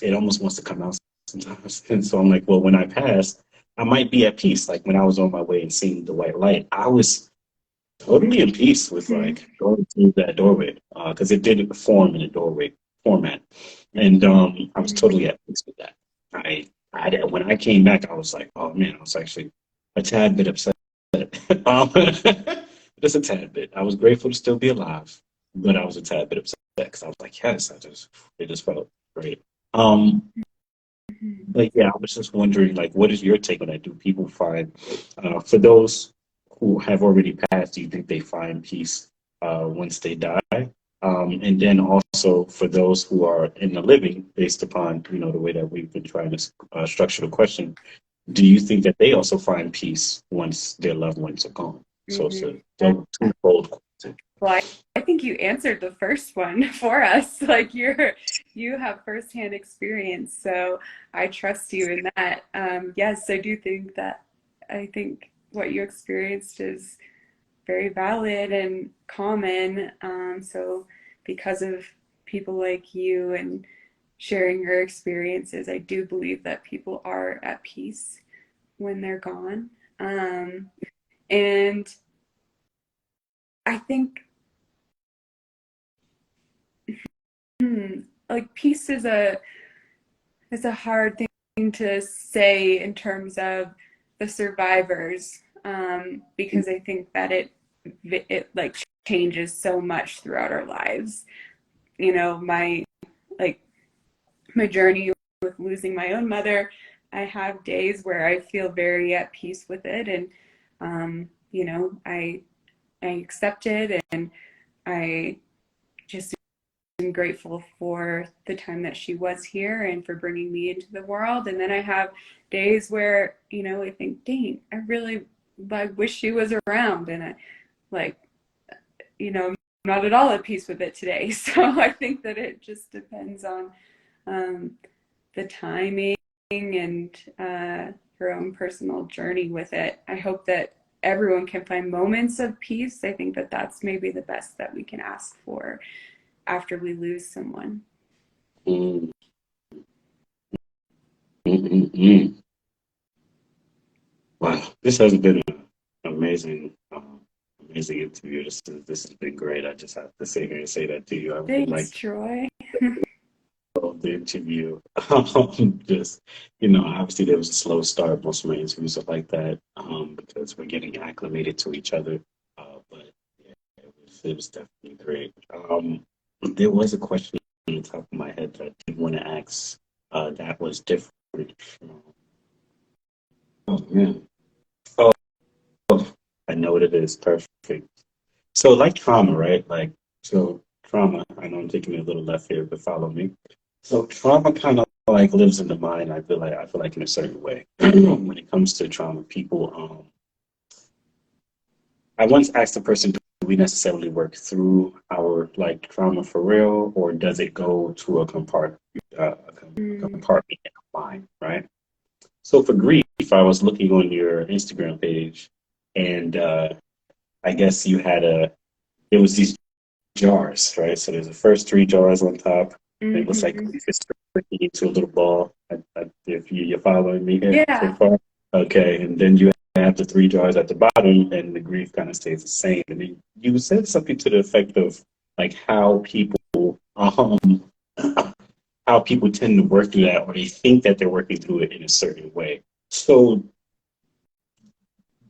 it almost wants to come out sometimes. And so I'm like, well, when I pass, I might be at peace. Like when I was on my way and seeing the white light, I was totally in peace with like going through that doorway because it did form in a doorway format, and I was totally at peace with that. When I came back, I was like, oh man, I was actually a tad bit upset. um, just a tad bit. I was grateful to still be alive, but I was a tad bit upset because I was like, yes, it just felt great. Um, but yeah, I was just wondering, like, what is your take on that? Do people find, for those who have already passed, do you think they find peace once they die? And then also for those who are in the living, based upon the way that we've been trying to structure the question, do you think that they also find peace once their loved ones are gone? So it's Mm-hmm. a twofold question. Well, I think you answered the first one for us. Like you have firsthand experience, so I trust you in that. Yes, I do think that. I think what you experienced is very valid and common. So because of people like you and sharing your experiences, I do believe that people are at peace when they're gone. And I think hmm, like peace is a hard thing to say in terms of the survivors, because I think that it like changes so much throughout our lives. My like my journey with losing my own mother, I have days where I feel very at peace with it, and I accept it, and I just am grateful for the time that she was here and for bringing me into the world. And then I have days where, I think, dang, I really like wish she was around. And I like, I'm not at all at peace with it today. So I think that it just depends on um, the timing and her own personal journey with it. I hope that everyone can find moments of peace. I think that that's maybe the best that we can ask for after we lose someone. Mm, mm, mm, mm. Wow, this has been an amazing interview. This has been great. I just have to sit here and say that to you. I really Thanks, liked Troy. the interview. Just, obviously there was a slow start. Most of my interviews are like that because we're getting acclimated to each other. But yeah, it was definitely great. There was a question on the top of my head that I did want to ask that was different. Oh man. Oh, I know what it is. Perfect. So like trauma, right? So trauma, I know I'm taking it a little left here, but follow me. So trauma kind of like lives in the mind, I feel like in a certain way. When it comes to trauma, people I once asked the person, do we necessarily work through our like trauma for real, or does it go to a Mm, compartment in our mind, right? So for grief, I was looking on your Instagram page, and I guess it was these jars, right? So there's the first three jars on top. And it looks like hmm. grief is breaking into a little ball. If you're following me here so Yeah. far, okay. And then you have the three jars at the bottom, and the grief kind of stays the same. And then you said something to the effect of like how people tend to work through that, or they think that they're working through it in a certain way. So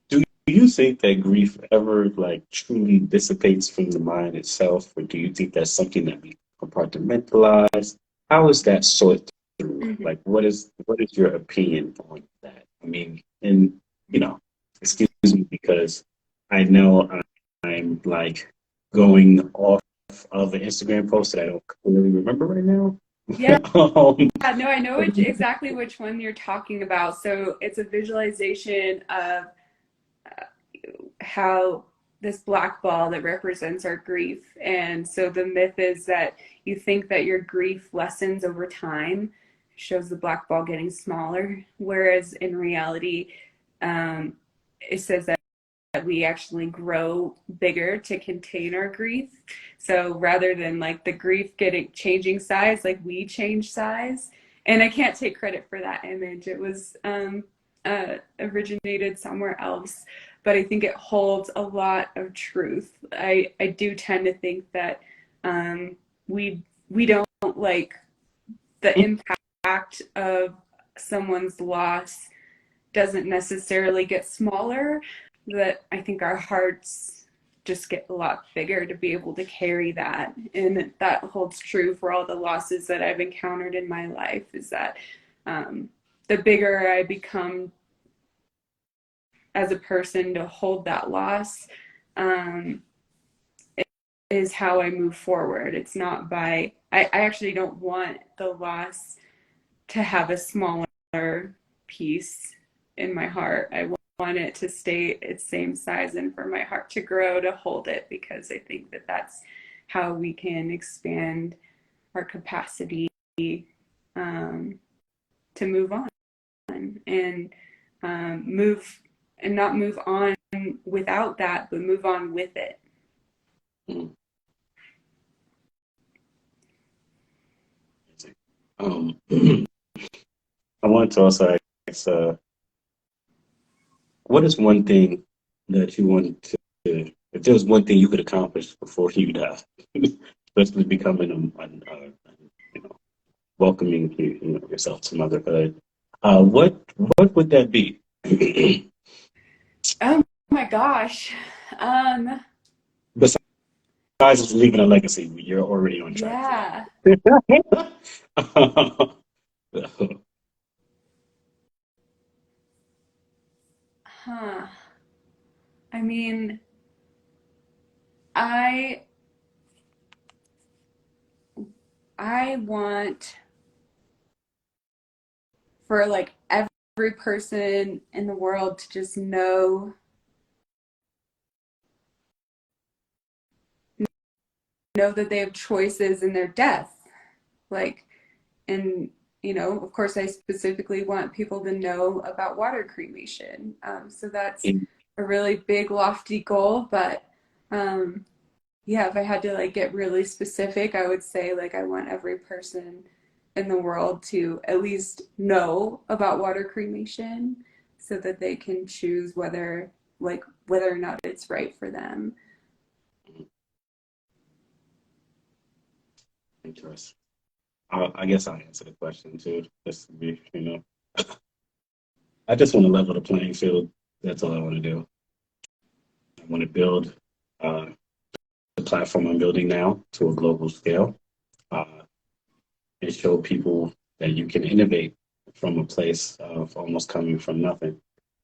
do you think that grief ever like truly dissipates from the mind itself, or do you think that's something that we compartmentalize? How is that sorted through? Hmm. Like, what is your opinion on that? I mean, and you know, excuse me because I know I'm like going off of an Instagram post that I don't clearly remember right now. Yeah. um, No, I know exactly which one you're talking about. So it's a visualization of how this black ball that represents our grief. And so the myth is that you think that your grief lessens over time, shows the black ball getting smaller, whereas in reality, it says that we actually grow bigger to contain our grief. So rather than like the grief getting changing size, like we change size. And I can't take credit for that image. It was originated somewhere else, but I think it holds a lot of truth. I do tend to think that um, we don't like the impact of someone's loss doesn't necessarily get smaller, that I think our hearts just get a lot bigger to be able to carry that. And that holds true for all the losses that I've encountered in my life, is that the bigger I become as a person to hold that loss, um, is how I move forward. It's not by, I actually don't want the loss to have a smaller piece in my heart. I want it to stay its same size and for my heart to grow to hold it, because I think that that's how we can expand our capacity um, to move on and move and not move on without that, but move on with it. I wanted to also ask, what is one thing that you want to, if there was one thing you could accomplish before you die, especially becoming you know, welcoming yourself to motherhood, what would that be? Oh my gosh. Um, Besides just leaving a legacy, you're already on track for yeah. that. Huh. I mean, I I want for like every person in the world to just know that they have choices in their death. Like, and of course, I specifically want people to know about water cremation. So that's a really big, lofty goal. But um, yeah, if I had to like get really specific, I would say like I want every person in the world to at least know about water cremation so that they can choose whether or not it's right for them. Interesting. I guess I'll answer the question too. Just to be, I just want to level the playing field. That's all I want to do. I want to build uh, the platform I'm building now to a global scale, uh, and show people that you can innovate from a place of almost coming from nothing.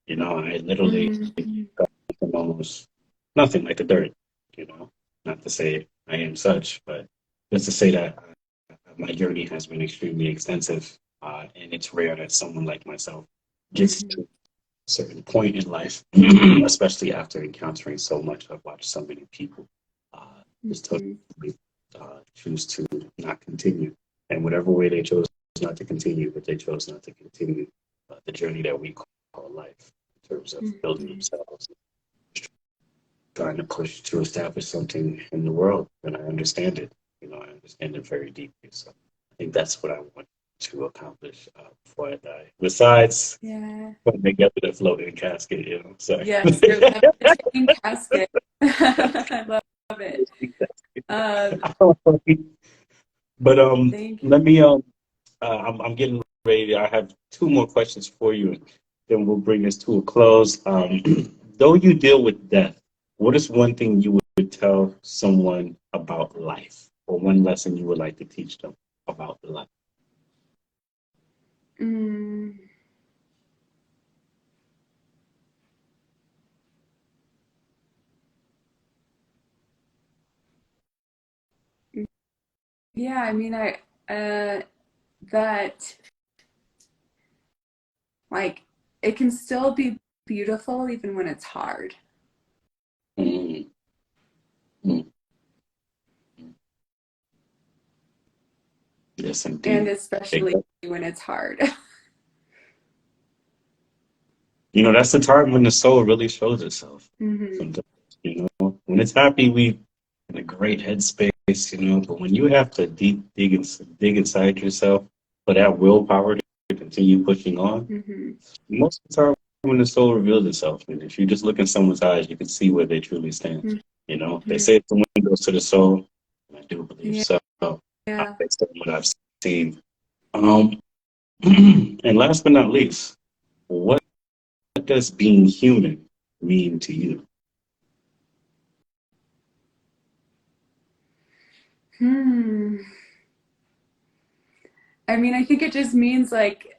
You know, I literally Mm-hmm. got from almost nothing, like the dirt, you know. Not to say I am such, but just to say that my journey has been extremely extensive, and it's rare that someone like myself gets Mm-hmm. to a certain point in life, especially after encountering so much. I've watched so many people just Mm-hmm. totally choose to not continue, and whatever way they chose not to continue, but they chose not to continue the journey that we call life in terms of building Mm-hmm. themselves, trying to push to establish something in the world. And I understand it. You know, I understand it very deeply. So I think that's what I want to accomplish before I die. Besides Yeah. putting together the floating casket, you know. Sorry. Yes, your levitating casket. I love it. Um, But thank you. let me I'm getting ready. I have two more questions for you, and then we'll bring this to a close. Though you deal with death, what is one thing you would tell someone about life, or one lesson you would like to teach them about life? Mm, yeah, I mean, that like it can still be beautiful even when it's hard, Mm, mm, yes, and indeed. especially Exactly. when it's hard. You know, that's the time when the soul really shows itself. Hmm. Sometimes, you know, when it's happy, we in a great headspace, you know. But when you have to dig inside yourself for that willpower to continue pushing on, Hmm. most of the time when the soul reveals itself, and if you just look in someone's eyes, you can see where they truly stand. You know, they Hmm. say it's the windows to the soul, and I do believe Yeah, so. yeah. Based on what I've seen. Um, and last but not least, what does being human mean to you? Hmm. I mean, I think it just means like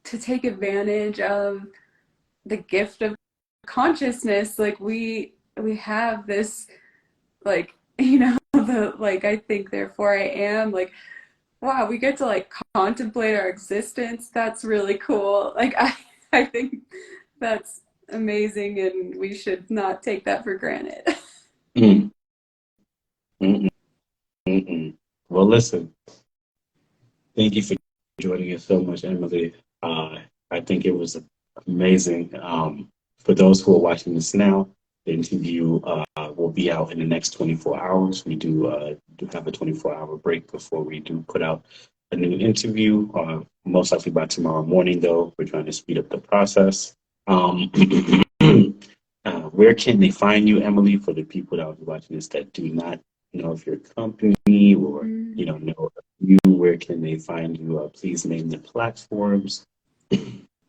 to take advantage of the gift of consciousness. Like we have this like the like I think therefore I am like wow, we get to like contemplate our existence. That's really cool. Like I think that's amazing and we should not take that for granted. Mm, mm, mm, mm. Well, listen, thank you for joining us so much, Emily. I think it was amazing. For those who are watching this now, the interview will be out in the next 24 hours. We do have a 24-hour break before we do put out a new interview. Most likely by tomorrow morning, though. We're trying to speed up the process. Um, where can they find you, Emily, for the people that will be watching this that do not know of your company or Mm. know of you? Where can they find you? Please name the platforms.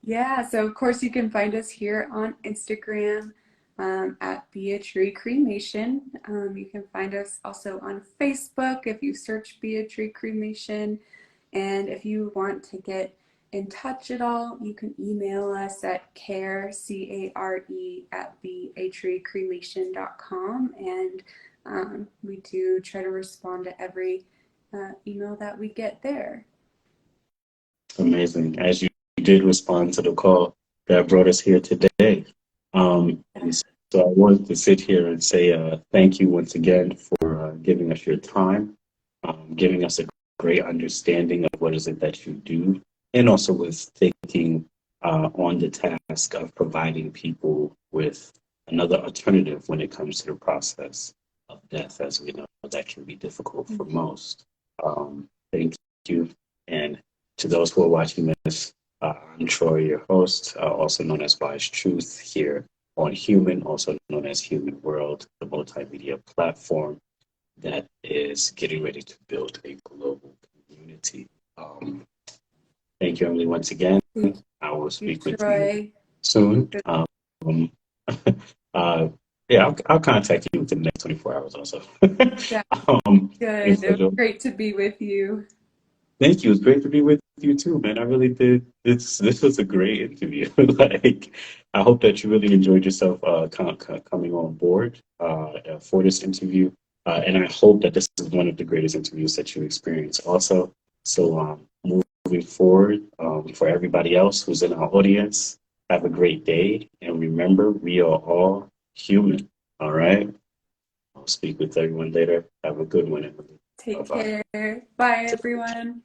Yeah, so of course you can find us here on Instagram at Be A Tree Cremation. You can find us also on Facebook if you search Be A Tree Cremation. And if you want to get in touch at all, you can email us at care, at beatreecremation.com. And we do try to respond to every email that we get there. Amazing. As you did respond to the call that brought us here today. And so I wanted to sit here and say thank you once again for giving us your time, giving us a great understanding of what is it that you do, and also with taking on the task of providing people with another alternative when it comes to the process of death, as we know that can be difficult for Mhm. most. Thank you. And to those who are watching this, I'm Troy, your host, also known as Wise Truth here on Human, also known as Human World, the multimedia platform that is getting ready to build a global community. Um, Thank you, Emily, once again. Thank I will you, speak with you Troy. soon. Uh, yeah, I'll contact you within the next 24 hours also. Yeah, um, good. it's It was such a great to be with you. Thank you. It's great to be with you too, man. I really did. This was a great interview. Like, I hope that you really enjoyed yourself coming on board for this interview, and I hope that this is one of the greatest interviews that you experience. Also, so moving forward, for everybody else who's in our audience, have a great day, and remember, we are all human. All right. I'll speak with everyone later. Have a good one, Emily. Bye Take bye. care. Bye, everyone.